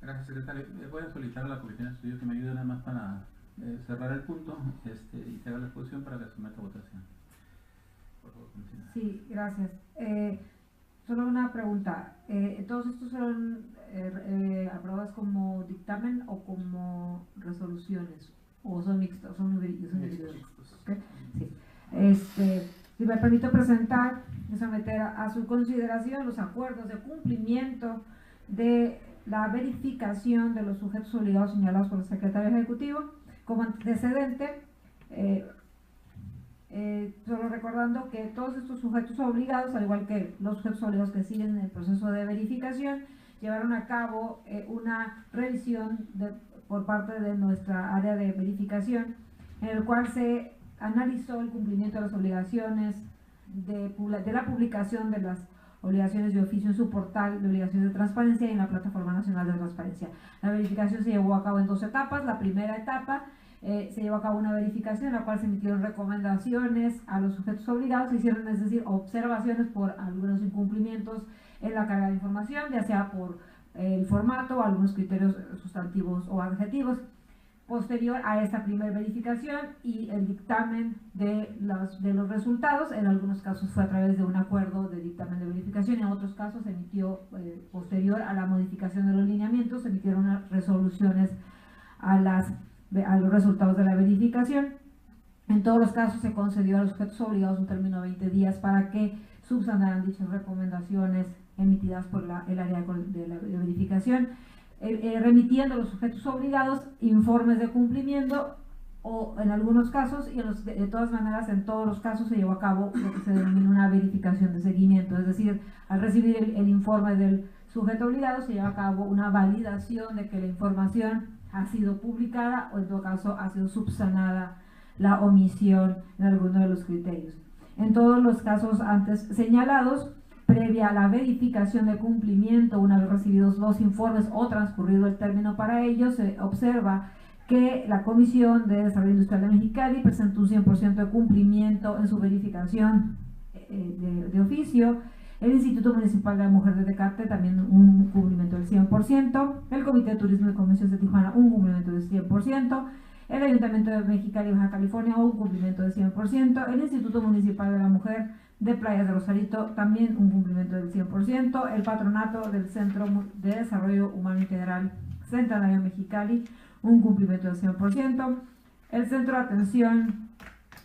A: Gracias, secretario. Voy a solicitar a la Comisión de Estudios que me ayude nada más para cerrar el punto y se haga la exposición para que se someta a votación. Por favor, comisionada.
D: Sí, gracias. Solo una pregunta. ¿Todos estos fueron aprobados como dictamen o como resoluciones? ¿O son mixtos? ¿Son híbridos?
A: Mixtos.
D: ¿Okay? Sí. Si me permito presentar y someter a su consideración los acuerdos de cumplimiento de la verificación de los sujetos obligados señalados por el secretario ejecutivo. Como antecedente, solo recordando que todos estos sujetos obligados, al igual que los sujetos obligados que siguen en el proceso de verificación, llevaron a cabo una revisión por parte de nuestra área de verificación, en el cual se analizó el cumplimiento de las obligaciones de la publicación de las obligaciones de oficio en su portal de obligaciones de transparencia y en la Plataforma Nacional de Transparencia. La verificación se llevó a cabo en 2 etapas. La primera etapa se llevó a cabo una verificación en la cual se emitieron recomendaciones a los sujetos obligados, se hicieron, es decir, observaciones por algunos incumplimientos en la carga de información, ya sea por el formato o algunos criterios sustantivos o adjetivos. Posterior a esta primera verificación y el dictamen de los resultados, en algunos casos fue a través de un acuerdo de dictamen de verificación, en otros casos se emitió, posterior a la modificación de los lineamientos, se emitieron unas resoluciones a los resultados de la verificación. En todos los casos se concedió a los sujetos obligados un término de 20 días para que subsanaran dichas recomendaciones emitidas por el área de verificación, remitiendo a los sujetos obligados informes de cumplimiento o en algunos casos, y de todas maneras en todos los casos se llevó a cabo lo que se denomina una verificación de seguimiento, es decir, al recibir el informe del sujeto obligado se lleva a cabo una validación de que la información ha sido publicada o en todo caso ha sido subsanada la omisión en alguno de los criterios. En todos los casos antes señalados, previa a la verificación de cumplimiento, una vez recibidos los informes o transcurrido el término para ello, se observa que la Comisión de Desarrollo Industrial de Mexicali presentó un 100% de cumplimiento en su verificación de oficio. El Instituto Municipal de la Mujer de Tecate también un cumplimiento del 100%, el Comité de Turismo y Comercios de Tijuana un cumplimiento del 100%, el Ayuntamiento de Mexicali, Baja California un cumplimiento del 100%, el Instituto Municipal de la Mujer de Playas de Rosarito también un cumplimiento del 100%, el Patronato del Centro de Desarrollo Humano Integral Centenario Mexicali un cumplimiento del 100%, el Centro de Atención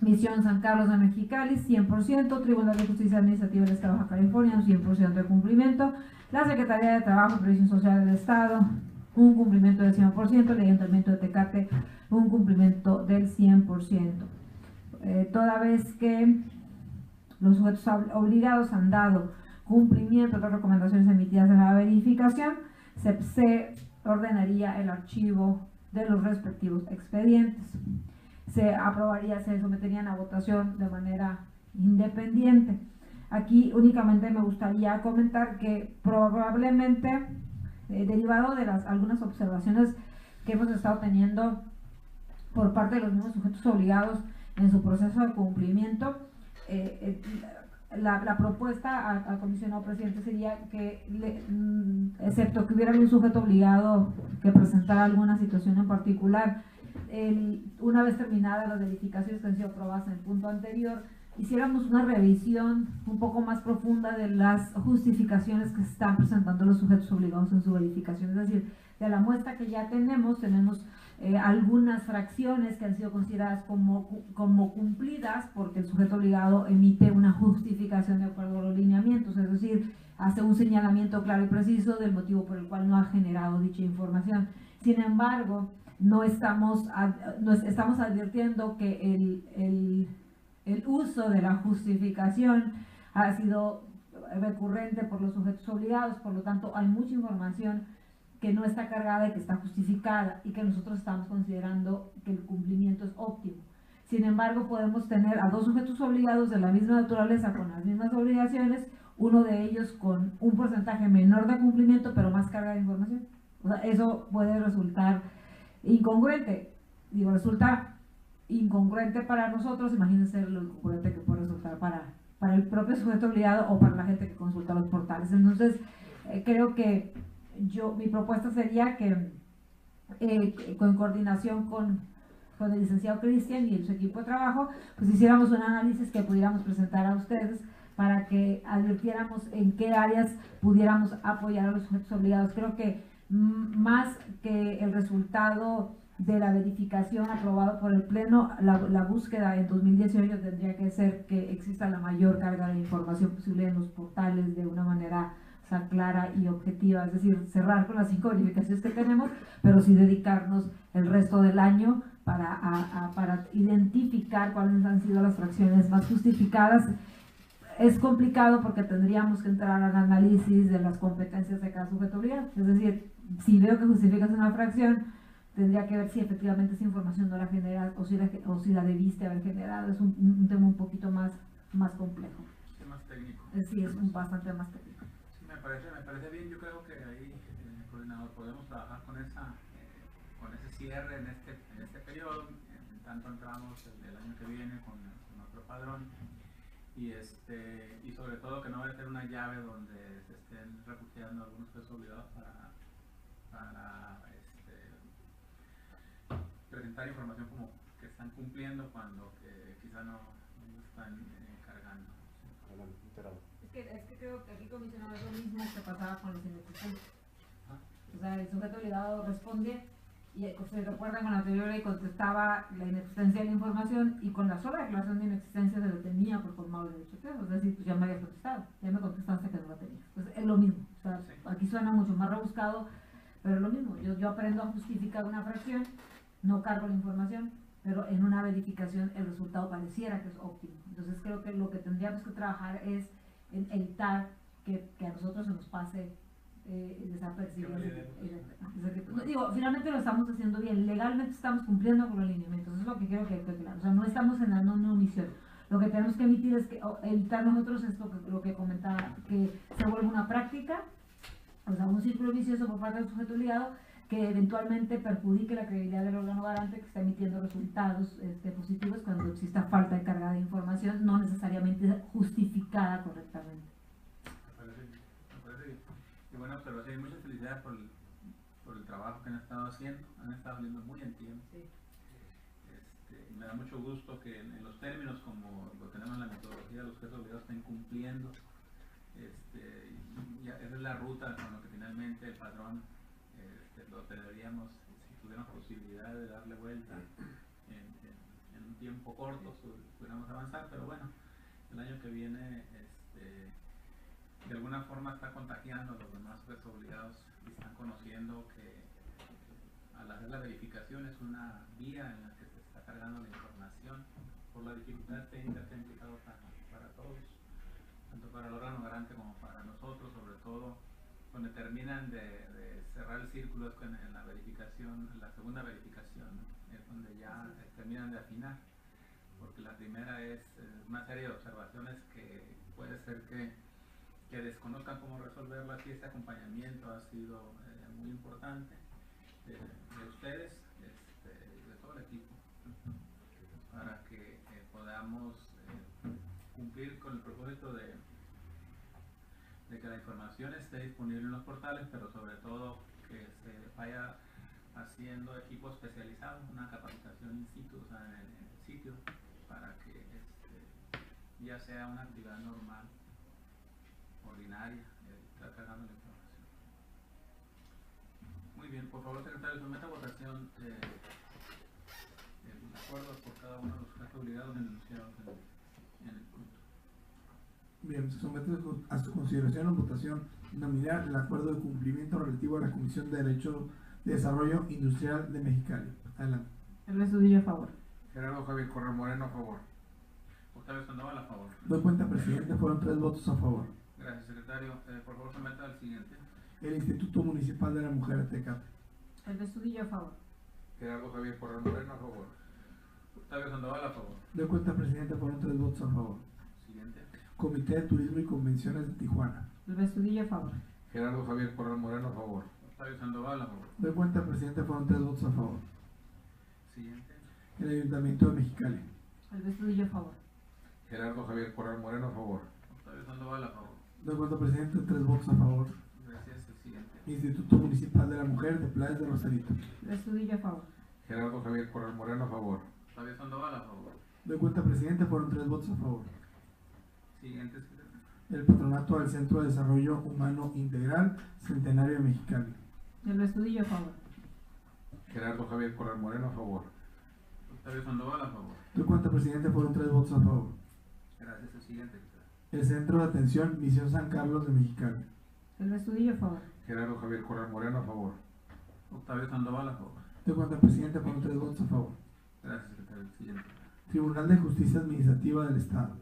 D: Misión San Carlos de Mexicali 100%, Tribunal de Justicia Administrativa del Estado de Baja California un 100% de cumplimiento, la Secretaría de Trabajo y Previsión Social del Estado un cumplimiento del 100%, el Ayuntamiento de Tecate un cumplimiento del 100%. Toda vez que los sujetos obligados han dado cumplimiento a las recomendaciones emitidas en la verificación, se ordenaría el archivo de los respectivos expedientes. Se aprobaría, se someterían a votación de manera independiente. Aquí únicamente me gustaría comentar que probablemente, derivado de algunas observaciones que hemos estado teniendo por parte de los mismos sujetos obligados en su proceso de cumplimiento, la propuesta al comisionado presidente sería que, excepto que hubiera un sujeto obligado que presentara alguna situación en particular, una vez terminadas las verificaciones que han sido aprobadas en el punto anterior, hiciéramos una revisión un poco más profunda de las justificaciones que se están presentando los sujetos obligados en su verificación. Es decir, de la muestra que ya tenemos algunas fracciones que han sido consideradas como cumplidas porque el sujeto obligado emite una justificación de acuerdo a los lineamientos, es decir, hace un señalamiento claro y preciso del motivo por el cual no ha generado dicha información. Sin embargo, estamos advirtiendo que el uso de la justificación ha sido recurrente por los sujetos obligados, por lo tanto hay mucha información que no está cargada y que está justificada y que nosotros estamos considerando que el cumplimiento es óptimo. Sin embargo, podemos tener a dos sujetos obligados de la misma naturaleza con las mismas obligaciones, uno de ellos con un porcentaje menor de cumplimiento pero más carga de información. O sea, eso puede resultar incongruente. Digo, resulta incongruente para nosotros, imagínense lo incongruente que puede resultar para el propio sujeto obligado o para la gente que consulta los portales. Entonces, creo que mi propuesta sería que en coordinación con el licenciado Cristian y su equipo de trabajo, pues hiciéramos un análisis que pudiéramos presentar a ustedes para que advirtiéramos en qué áreas pudiéramos apoyar a los sujetos obligados. Creo que más que el resultado de la verificación aprobado por el Pleno, la búsqueda en 2018 tendría que ser que exista la mayor carga de información posible en los portales de una manera, o sea, clara y objetiva, es decir, cerrar con las 5 verificaciones que tenemos, pero sí dedicarnos el resto del año para identificar cuáles han sido las fracciones más justificadas. Es complicado porque tendríamos que entrar al análisis de las competencias de cada sujeto obligado, es decir, si veo que justificas una fracción, tendría que ver si efectivamente esa información no la generas o si la debiste haber generado. Es un tema un poquito más complejo.
A: Es más técnico.
D: Sí, es bastante más técnico.
A: Sí, me parece bien. Yo creo que ahí, coordinador, podemos trabajar con ese cierre en este periodo. En tanto entramos el año que viene con otro padrón. Y sobre todo que no vaya a ser una llave donde se estén refugiando algunos pesos obligados para presentar información como que están cumpliendo cuando quizá no están cargando.
D: Es que creo que aquí, comisionado, es lo mismo que pasaba con los inexistentes. O sea, el sujeto obligado responde y se recuerda con la anterior ley contestaba la inexistencia de la información, y con la sola declaración de inexistencia se lo tenía por formado el derecho de acceso. Es decir, pues ya me habías contestado, ya me contestaste que no la tenías. Pues es lo mismo. O sea, sí. Aquí suena mucho más rebuscado, pero es lo mismo. Yo aprendo a justificar una fracción, no cargo la información, pero en una verificación el resultado pareciera que es óptimo. Entonces creo que lo que tendríamos que trabajar es en evitar que a nosotros se nos pase desapercibido. Digo, finalmente lo estamos haciendo bien, legalmente estamos cumpliendo con los lineamientos, eso es lo que quiero que quede claro. O sea, no estamos en una omisión. Lo que tenemos que evitar nosotros es lo que comentaba, que se vuelva una práctica, o sea, un círculo vicioso por parte del sujeto obligado, que eventualmente perjudique la credibilidad del órgano garante que está emitiendo resultados positivos cuando exista falta de carga de información no necesariamente justificada correctamente.
A: Me parece bien. Y bueno, pero sí, muchas felicidades por el trabajo que han estado haciendo, han estado haciendo muy en tiempo.
D: Sí.
A: Y me da mucho gusto que en los términos como lo tenemos en la metodología, los sujetos obligados estén cumpliendo. Y esa es la ruta con lo que finalmente el padrón lo tendríamos, si tuviéramos posibilidad de darle vuelta en un tiempo corto, pudiéramos avanzar, pero bueno, el año que viene de alguna forma está contagiando a los demás sujetos obligados y están conociendo que al hacer la verificación es una vía en la que se está cargando la información por la dificultad técnica que ha implicado para todos, tanto para el órgano garante como para nosotros, sobre todo donde terminan de cerrar el círculo es en la verificación, la segunda verificación, ¿no? Es donde ya terminan de afinar, porque la primera es una serie de observaciones que puede ser que desconozcan cómo resolverlas, y este acompañamiento ha sido muy importante de ustedes, de todo el equipo, para que podamos cumplir con el propósito de que la información esté disponible en los portales, pero sobre todo que se vaya haciendo equipo especializado, una capacitación in situ, o sea, en el sitio, para que ya sea una actividad normal, ordinaria, estar cargando la información. Muy bien, por favor, secretario, someta a votación el acuerdo por cada uno de los sujetos obligados enunciados en el punto.
B: Bien, se somete a su consideración en votación nominal el acuerdo de cumplimiento relativo a la Comisión de Derecho de Desarrollo Industrial de Mexicali. Adelante.
D: El Estudillo a favor.
C: Gerardo Javier Correa Moreno a favor.
A: Octavio Sandoval a favor.
B: Doy cuenta, presidente, fueron 3 votos a favor.
A: Gracias, secretario. Por favor, someta al siguiente.
B: El Instituto Municipal de la Mujer Tecate.
D: El Estudillo a favor.
C: Gerardo Javier Correa Moreno a favor.
A: Octavio Sandoval a favor.
B: Doy cuenta, presidente, fueron 3 votos a favor.
A: Siguiente.
B: Comité de Turismo y Convenciones de Tijuana.
D: El Estudillo a favor.
C: Gerardo Javier Correa Moreno a favor.
A: Octavio Sandoval a favor.
B: Doy cuenta, presidente, fueron 3 votos a favor.
A: Siguiente.
B: El Ayuntamiento de Mexicali.
D: El Estudillo a favor.
C: Gerardo Javier Correa Moreno a favor.
A: Octavio Sandoval a favor.
B: Doy cuenta, presidente, 3 votos a favor.
A: Gracias. El siguiente.
B: Instituto Municipal de la Mujer de Playas de Rosarito.
D: El Estudillo a favor.
C: Gerardo Javier Correa Moreno a favor.
A: Octavio Sandoval a favor.
B: Doy cuenta, presidente, fueron 3 votos a favor.
A: Siguiente, secretario.
B: El Patronato del Centro de Desarrollo Humano Integral Centenario de Mexicali.
D: El Estudillo a favor.
C: Gerardo Javier Corral Moreno, a favor.
A: Octavio Sandoval, a favor.
B: De cuenta, presidente, fueron 3 votos a favor.
A: Gracias. El siguiente.
B: El Centro de Atención Misión San Carlos de Mexicali.
D: El Estudillo, a favor.
C: Gerardo Javier Corral Moreno, a favor.
A: Octavio Sandoval, a favor.
B: De cuenta, presidente, fueron 3 votos a favor.
A: Gracias, secretario. El siguiente.
B: Tribunal de Justicia Administrativa del Estado.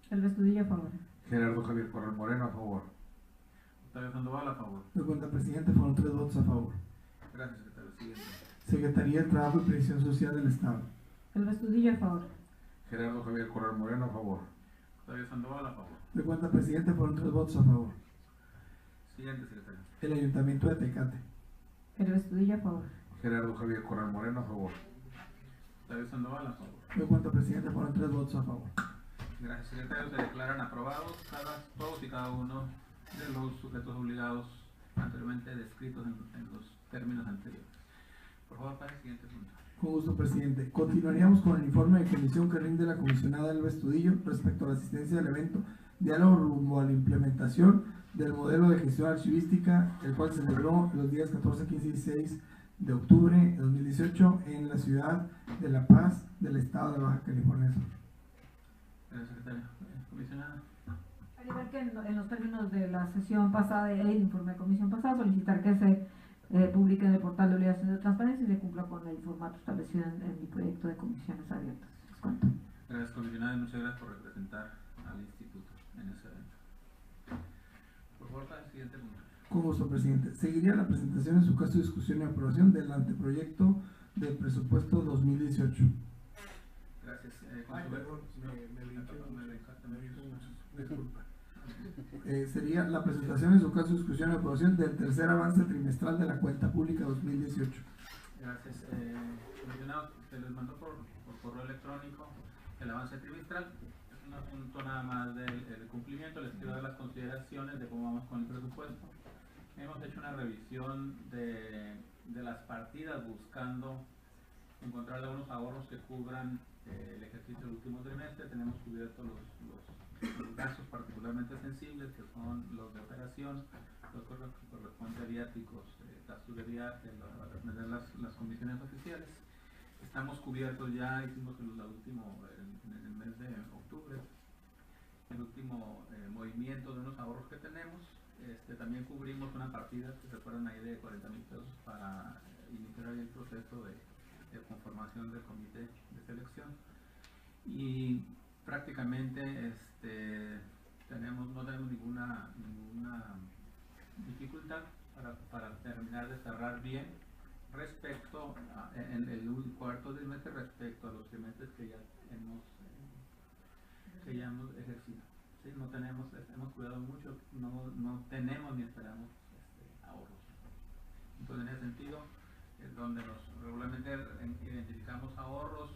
D: El Estudillo, a favor.
C: Gerardo Javier Corral Moreno, a favor.
A: Octavio Sandoval, a favor.
B: De cuenta, presidente, fueron 3 votos a favor.
A: Gracias, secretario. El siguiente.
B: Secretaría de Trabajo y Previsión Social del Estado.
D: El Estudillo, a favor.
C: Gerardo Javier Corral Moreno, a favor.
A: Octavio Sandoval, a favor.
B: De cuenta, presidente, fueron 3 votos a favor.
A: Siguiente, secretario.
B: El Ayuntamiento de Tecate.
D: El Estudillo, a favor.
C: Gerardo Javier Corral Moreno, a favor.
A: Octavio Sandoval, a favor.
B: De cuenta, presidente, fueron 3 votos a favor.
A: Gracias, secretario. Se declaran aprobados todos y cada uno de los sujetos obligados anteriormente descritos en los términos anteriores. Por favor, para el siguiente punto.
B: Con gusto, presidente. Continuaríamos con el informe de comisión que rinde la comisionada Elba Estudillo respecto a la asistencia del evento Diálogo rumbo a la implementación del modelo de gestión archivística, el cual se celebró los días 14, 15 y 16 de octubre de 2018 en la ciudad de La Paz, del estado de Baja California Sur.
A: Gracias, secretario. Comisionada.
D: Al igual que en los términos de la sesión pasada, el informe de comisión pasada, solicitar que se publique en el portal de obligación de transparencia y se cumpla con el formato establecido en el proyecto de comisiones abiertas. Es cuanto.
A: Gracias, comisionada, y muchas gracias por representar al instituto en ese evento. Por favor, para el siguiente punto.
B: Con gusto, presidente. Seguiría la presentación en su caso de discusión y aprobación del anteproyecto del presupuesto 2018.
A: Gracias.
B: Disculpa. Sería la presentación en su caso de discusión y aprobación del tercer avance trimestral de la cuenta pública 2018.
A: Gracias. Comisionado, se les mandó por correo electrónico el avance trimestral. Es un asunto nada más del cumplimiento. Les quiero dar las consideraciones de cómo vamos con el presupuesto. Hemos hecho una revisión de las partidas buscando encontrar algunos ahorros que cubran el ejercicio del último trimestre. Tenemos cubiertos los gastos particularmente sensibles, que son los de operación, los que corresponden a viáticos, gastos de viaje, atender las comisiones oficiales. Estamos cubiertos ya, hicimos el último, en el mes de octubre, el último movimiento de unos ahorros que tenemos. También cubrimos una partida, que se recuerdan ahí, de 40,000 pesos para iniciar ahí el proceso de conformación del comité de selección. Y prácticamente no tenemos ninguna dificultad para terminar de cerrar bien respecto en el cuarto trimestre respecto a los trimestres que ya hemos ejercido. ¿Sí? No tenemos, hemos cuidado mucho, no tenemos ni esperamos ahorros. Entonces, en ese sentido, es donde regularmente identificamos ahorros,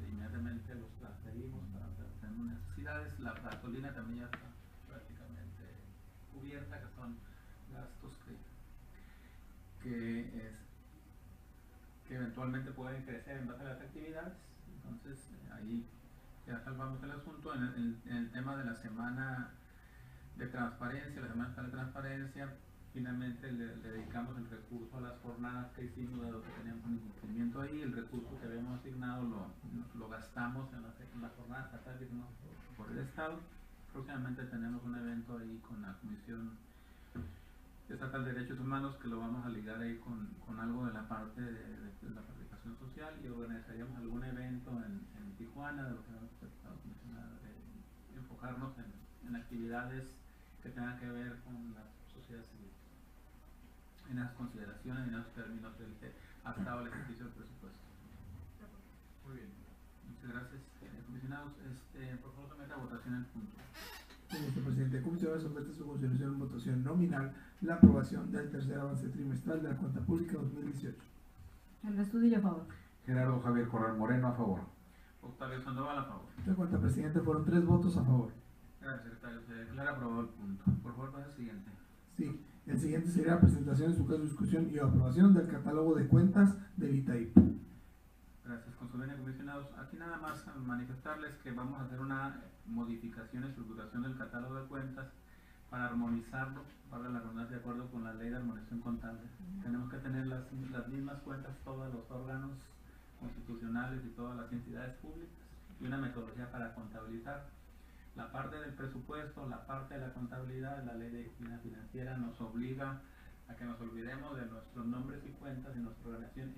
A: inmediatamente los transferimos para tener necesidades. La gasolina también ya está prácticamente cubierta, que son gastos que eventualmente pueden crecer en base a las actividades. Entonces, ahí ya salvamos el asunto. En el tema de la semana de transparencia, la semana de transparencia, finalmente le dedicamos el recurso a las jornadas que hicimos, dado que teníamos un incumplimiento ahí. El recurso que habíamos asignado lo gastamos en las jornadas estatales por el Estado. Próximamente tenemos un evento ahí con la Comisión Estatal de Derechos Humanos, que lo vamos a ligar ahí con algo de la parte de la participación social, y organizaríamos algún evento en Tijuana, de lo que hemos platicado, de enfocarnos en actividades que tengan que ver con la sociedad civil. En las consideraciones y en los términos ha estado el ejercicio del presupuesto. Muy bien, muchas gracias, comisionados. Por favor, someta a votación el punto.
B: Señor presidente, comisionado, somete a su consideración en votación nominal la aprobación del tercer avance trimestral de la cuenta pública 2018.
D: El Estudillo, a favor.
C: Gerardo Javier Corral Moreno, a favor.
A: Octavio Sandoval, a favor.
B: De cuenta, presidente, fueron 3 votos a favor.
A: Gracias, secretario. Se declara aprobado el punto. Por favor, pasa al siguiente.
B: Sí, el siguiente sería la presentación en su caso de discusión y aprobación del catálogo de cuentas del ITAIP.
A: Gracias, con su venia, comisionados. Aquí nada más manifestarles que vamos a hacer una modificación y estructuración del catálogo de cuentas para armonizarlo, para la redundancia, de acuerdo con la ley de armonización contable. Tenemos que tener las mismas cuentas todos los órganos constitucionales y todas las entidades públicas y una metodología para contabilizar. La parte del presupuesto, la parte de la contabilidad, la ley de disciplina financiera nos obliga a que nos olvidemos de nuestros nombres y cuentas y nuestra organización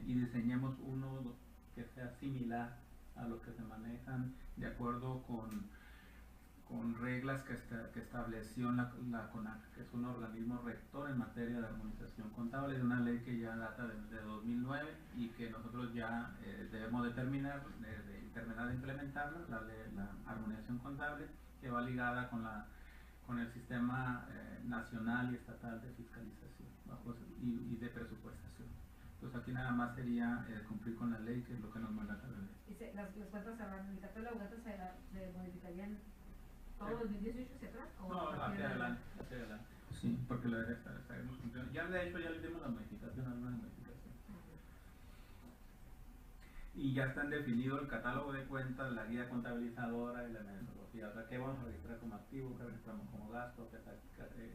A: y diseñemos uno que sea similar a los que se manejan de acuerdo con reglas que estableció la CONAC, que es un organismo rector en materia de armonización contable, de una ley que ya data de 2009 y que nosotros ya debemos de terminar de implementarla, la armonización contable, que va ligada con el sistema nacional y estatal de fiscalización y de presupuestación. Entonces aquí nada más sería cumplir con la ley, que es lo que nos manda la ley.
D: ¿Y las cuentas se van, el catálogo de cuentas se modificarían todo 2018 hacia atrás?
A: No, hacia adelante. Sí, porque la estaremos cumpliendo. Ya de hecho ya le dimos la modificación, alguna modificación. Y ya están definido el catálogo de cuentas, la guía contabilizadora y la metodología. O sea, qué vamos a registrar como activo, qué registramos como gasto, qué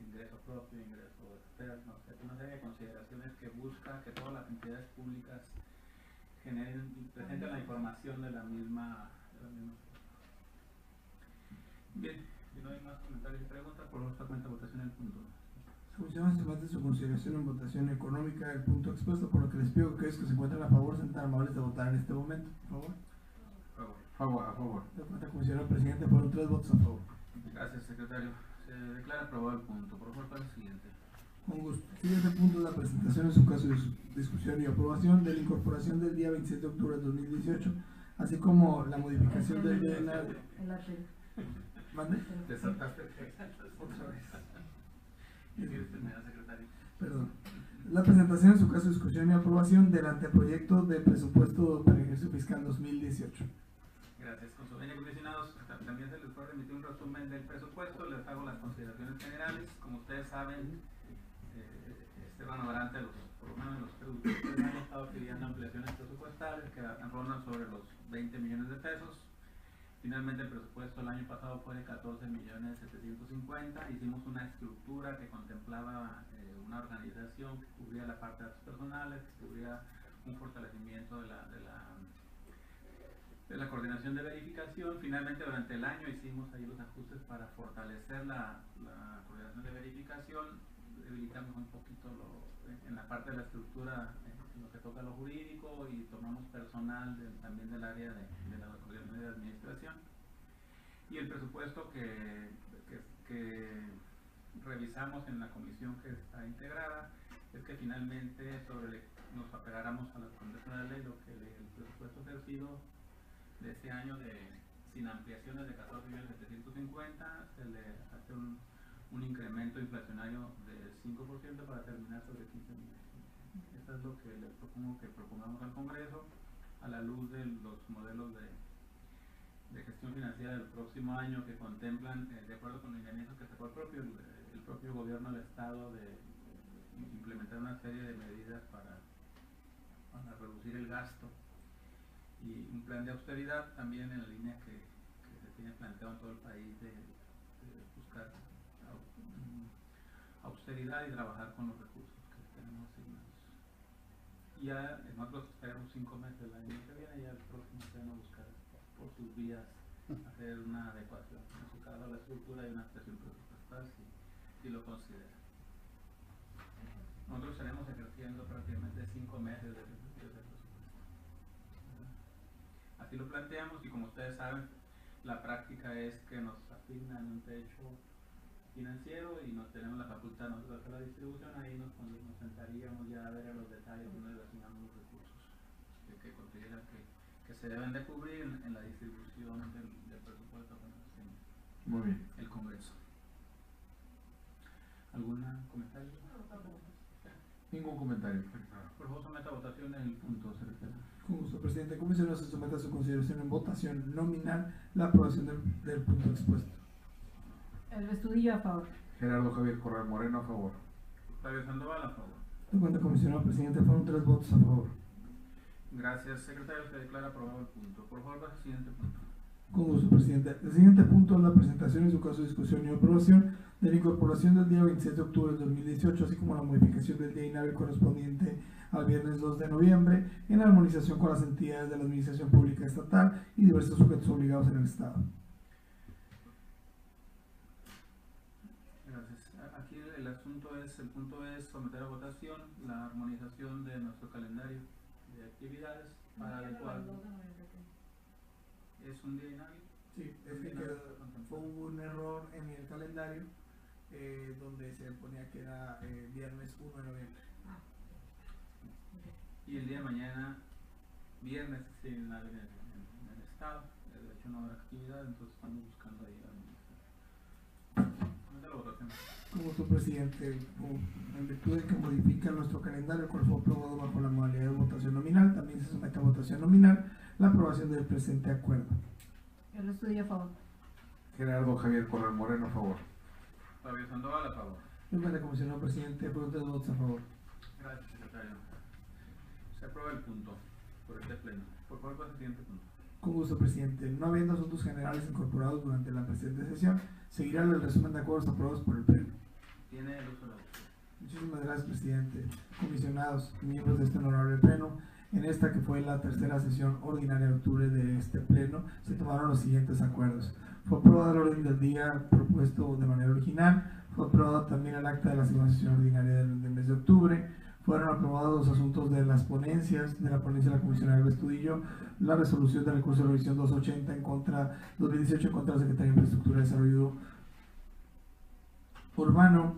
A: ingreso propio, ingreso externo. O sea, una serie de consideraciones que busca que todas las entidades públicas generen y presenten la información de la misma. Bien, si no hay más comentarios y preguntas, por favor, cuenta votación en el punto.
B: La comisión somete su consideración en votación económica el punto expuesto, por lo que les pido que aquellos que se encuentran a favor sean tan amables de votar en este momento, por favor.
C: A favor.
B: De cuenta comisionado presidente, fueron 3 votos a favor.
A: Gracias, secretario. Se declara aprobado el punto. Por favor, para el siguiente.
B: Con gusto. Siguiente punto, la presentación en su caso de discusión y aprobación de la incorporación del día 27 de octubre de 2018, así como la modificación del día de la... ¿Mande?
A: Te saltaste.
B: Otra vez.
A: ¿Qué quieres terminar, secretario?
B: Perdón. La presentación en su caso de discusión y aprobación del anteproyecto de presupuesto para el ejercicio fiscal 2018.
A: Gracias. Con su venia, comisionados, también se les puede remitir un resumen del presupuesto. Les hago las consideraciones generales. Como ustedes saben, Esteban Amarante, por lo menos los tres han estado pidiendo ampliaciones presupuestales que rondan sobre los 20 millones de pesos. Finalmente el presupuesto el año pasado fue de 14.750.000. Hicimos una estructura que contemplaba una organización que cubría la parte de datos personales, que cubría un fortalecimiento de la coordinación de verificación. Finalmente durante el año hicimos ahí los ajustes para fortalecer la coordinación de verificación. Debilitamos un poquito en la parte de la estructura en lo que toca a lo jurídico y tomamos personal también del área de la coordinación de administración. Y el presupuesto que revisamos en la comisión que está integrada es que finalmente nos apegáramos a la recomendación de la ley, lo que el presupuesto ejercido de este año sin ampliaciones de 14.750.000 se le hace un incremento inflacionario del 5% para terminar sobre 15 millones. Esto es lo que les propongo que propongamos al Congreso a la luz de los modelos de gestión financiera del próximo año que contemplan, de acuerdo con el lineamiento que sacó el propio gobierno del Estado, de implementar una serie de medidas para reducir el gasto y un plan de austeridad también en la línea que se tiene planteado en todo el país de buscar austeridad y trabajar con los recursos que tenemos asignados. Ya nosotros esperamos 5 meses el año que viene, ya el próximo se van a buscar por sus vías hacer una adecuación, en su caso la estructura y una presión presupuestal si lo considera. Nosotros estaremos ejerciendo prácticamente 5 meses de presupuesto. Así lo planteamos y como ustedes saben, la práctica es que nos asignan un techo financiero y nos tenemos la facultad nosotros de hacer la distribución. Ahí nos sentaríamos ya a ver a los detalles donde le asignamos los recursos que consideran que se deben de cubrir en la distribución del presupuesto que nos asigna.
C: Muy bien.
A: El Congreso. ¿Algún comentario?
C: Ningún comentario.
A: Por favor, someta a votación el punto, secretario.
B: Con gusto, presidente. Comisionado, se somete a su consideración en votación nominal la aprobación del punto expuesto.
D: El Estudillo a favor.
C: Gerardo Javier Corral Moreno a favor.
A: Octavio Sandoval a favor.
B: De cuenta comisionado presidente, fueron 3 votos a favor.
A: Gracias, secretario. Se declara aprobado el punto. Por favor, pasa al siguiente punto.
B: Con gusto, presidente. El siguiente punto es la presentación, en su caso discusión y aprobación, de la incorporación del día 26 de octubre del 2018, así como la modificación del día inhábil correspondiente al viernes 2 de noviembre, en armonización con las entidades de la Administración Pública Estatal y diversos sujetos obligados en el Estado.
A: Gracias. Aquí el punto es someter a votación la armonización de nuestro calendario de actividades para adecuarlo. ¿Es un día inhábil?
B: Sí, es que fue un error en el calendario donde se ponía que era viernes 1 de noviembre.
A: Y el día de mañana, viernes, sí, en el estado, de hecho no habrá actividad, entonces estamos buscando ahí la votación.
B: Como su presidente, en virtud de que modifica nuestro calendario, el cual fue aprobado bajo la modalidad de votación nominal, también se somete a votación nominal la aprobación del presente acuerdo.
D: El estudio a favor.
C: Gerardo Javier Corral Moreno, a favor.
A: Fabio Sandoval, a favor.
B: Número de comisionado presidente, por 3 votos a favor.
A: Gracias, secretario. Se aprueba el punto por este pleno. Por favor, pasa al siguiente punto.
B: Con gusto, presidente. No habiendo asuntos generales incorporados durante la presente sesión, seguirá el resumen de acuerdos aprobados por el Pleno.
A: Tiene el uso de la voz.
B: Muchísimas gracias, presidente. Comisionados, miembros de este honorable Pleno, en esta que fue la tercera sesión ordinaria de octubre de este Pleno, se tomaron los siguientes acuerdos. Fue aprobado el orden del día propuesto de manera original, fue aprobado también el acta de la segunda sesión ordinaria del mes de octubre, fueron aprobados los asuntos de las ponencias, de la ponencia de la comisionada Elba Estudillo, la resolución del recurso de revisión 280 en contra, 2018 en contra de la Secretaría de Infraestructura y Desarrollo Urbano,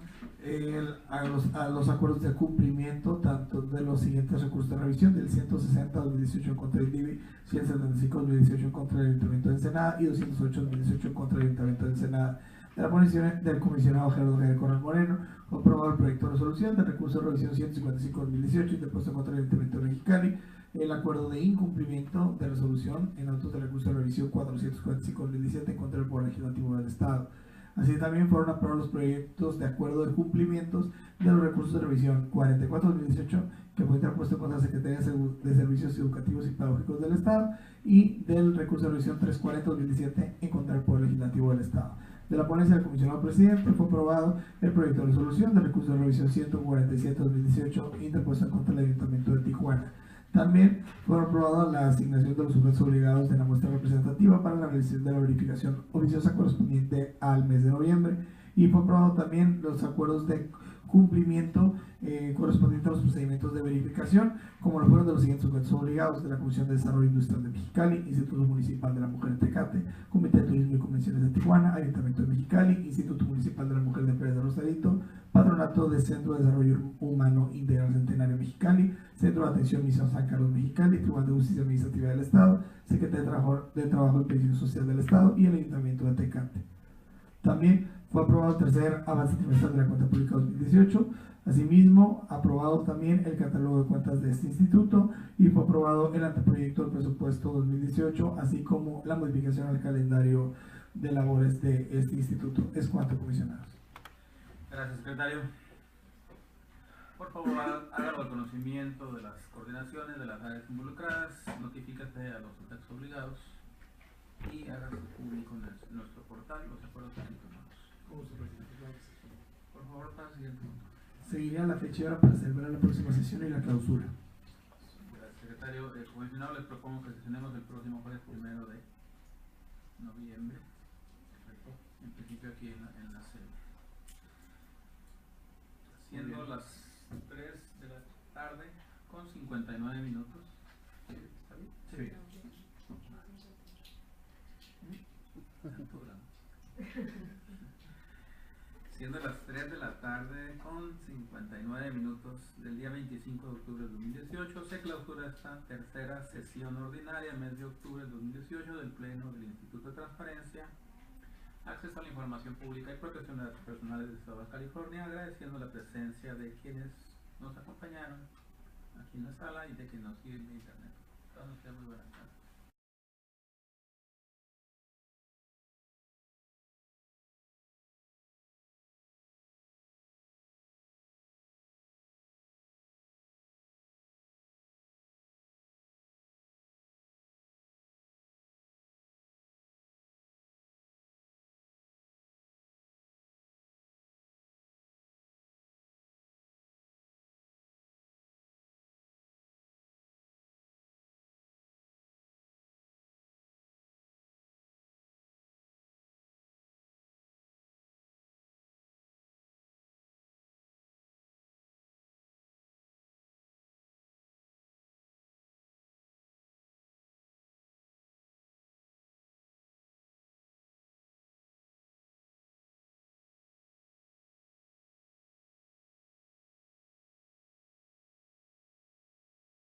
B: a los acuerdos de cumplimiento tanto de los siguientes recursos de revisión, del 160-2018 en contra del DIVI, 175-2018 en contra del Ayuntamiento de Ensenada y 208-2018 en contra del Ayuntamiento de Ensenada. De la ponencia del comisionado Gerardo Javier Corral Moreno, fue aprobado el proyecto de resolución del recurso de revisión 155-2018 interpuesto contra el Ayuntamiento de Mexicali, el acuerdo de incumplimiento de resolución en autos del recurso de revisión 445-2017 en contra del Poder Legislativo del Estado. Así también fueron aprobados los proyectos de acuerdo de cumplimientos de los recursos de revisión 44-2018, que fue interpuesto contra la Secretaría de Servicios Educativos y Pedagógicos del Estado, y del recurso de revisión 340-2017 en contra del Poder Legislativo del Estado. De la ponencia del comisionado presidente fue aprobado el proyecto de resolución del recurso de revisión 147-2018 interpuesto en contra del Ayuntamiento de Tijuana. También fue aprobada la asignación de los sujetos obligados de la muestra representativa para la realización de la verificación oficiosa correspondiente al mes de noviembre, y fue aprobado también los acuerdos de cumplimiento correspondientes a los procedimientos de verificación, como lo fueron de los siguientes sujetos obligados: de la Comisión de Desarrollo Industrial de Mexicali, Instituto Municipal de la Mujer de Tecate, Comité de Turismo y Convenciones de Tijuana, Ayuntamiento de Mexicali, Instituto Municipal de la Mujer de Pérez de Rosarito, Patronato de Centro de Desarrollo Humano Integral Centenario Mexicali, Centro de Atención Misión San Carlos Mexicali, Tribunal de Justicia Administrativa del Estado, Secretaría de Trabajo y Pensión Social del Estado y el Ayuntamiento de Tecate. También fue aprobado el tercer avance trimestral de la cuenta pública 2018. Asimismo, aprobado también el catálogo de cuentas de este instituto, y fue aprobado el anteproyecto del presupuesto 2018, así como la modificación al calendario de labores de este instituto. Es cuanto, comisionados.
A: Gracias, secretario. Por favor, hágalo al conocimiento de las coordinaciones de las áreas involucradas, notifícate a los sujetos obligados y hágase público en nuestro portal los acuerdos que han tomados. Por favor, para el siguiente punto.
B: Seguiría la fecha y hora para celebrar la próxima sesión y la clausura.
A: Gracias, secretario. Comisionado, les propongo que sesionemos el próximo jueves 1 de noviembre. Perfecto. En principio aquí en la sede. Siendo las 3 de la tarde con 59 minutos. ¿Está bien?
C: Sí.
A: Siendo las 3 de la tarde con 59 minutos del día 25 de octubre del 2018, se clausura esta tercera sesión ordinaria, mes de octubre del 2018, del Pleno del Instituto de Transparencia, Acceso a la Información Pública y Protección de Datos Personales del Estado de California, agradeciendo la presencia de quienes nos acompañaron aquí en la sala y de quienes nos siguen en internet. Todos ustedes, muy buenas tardes.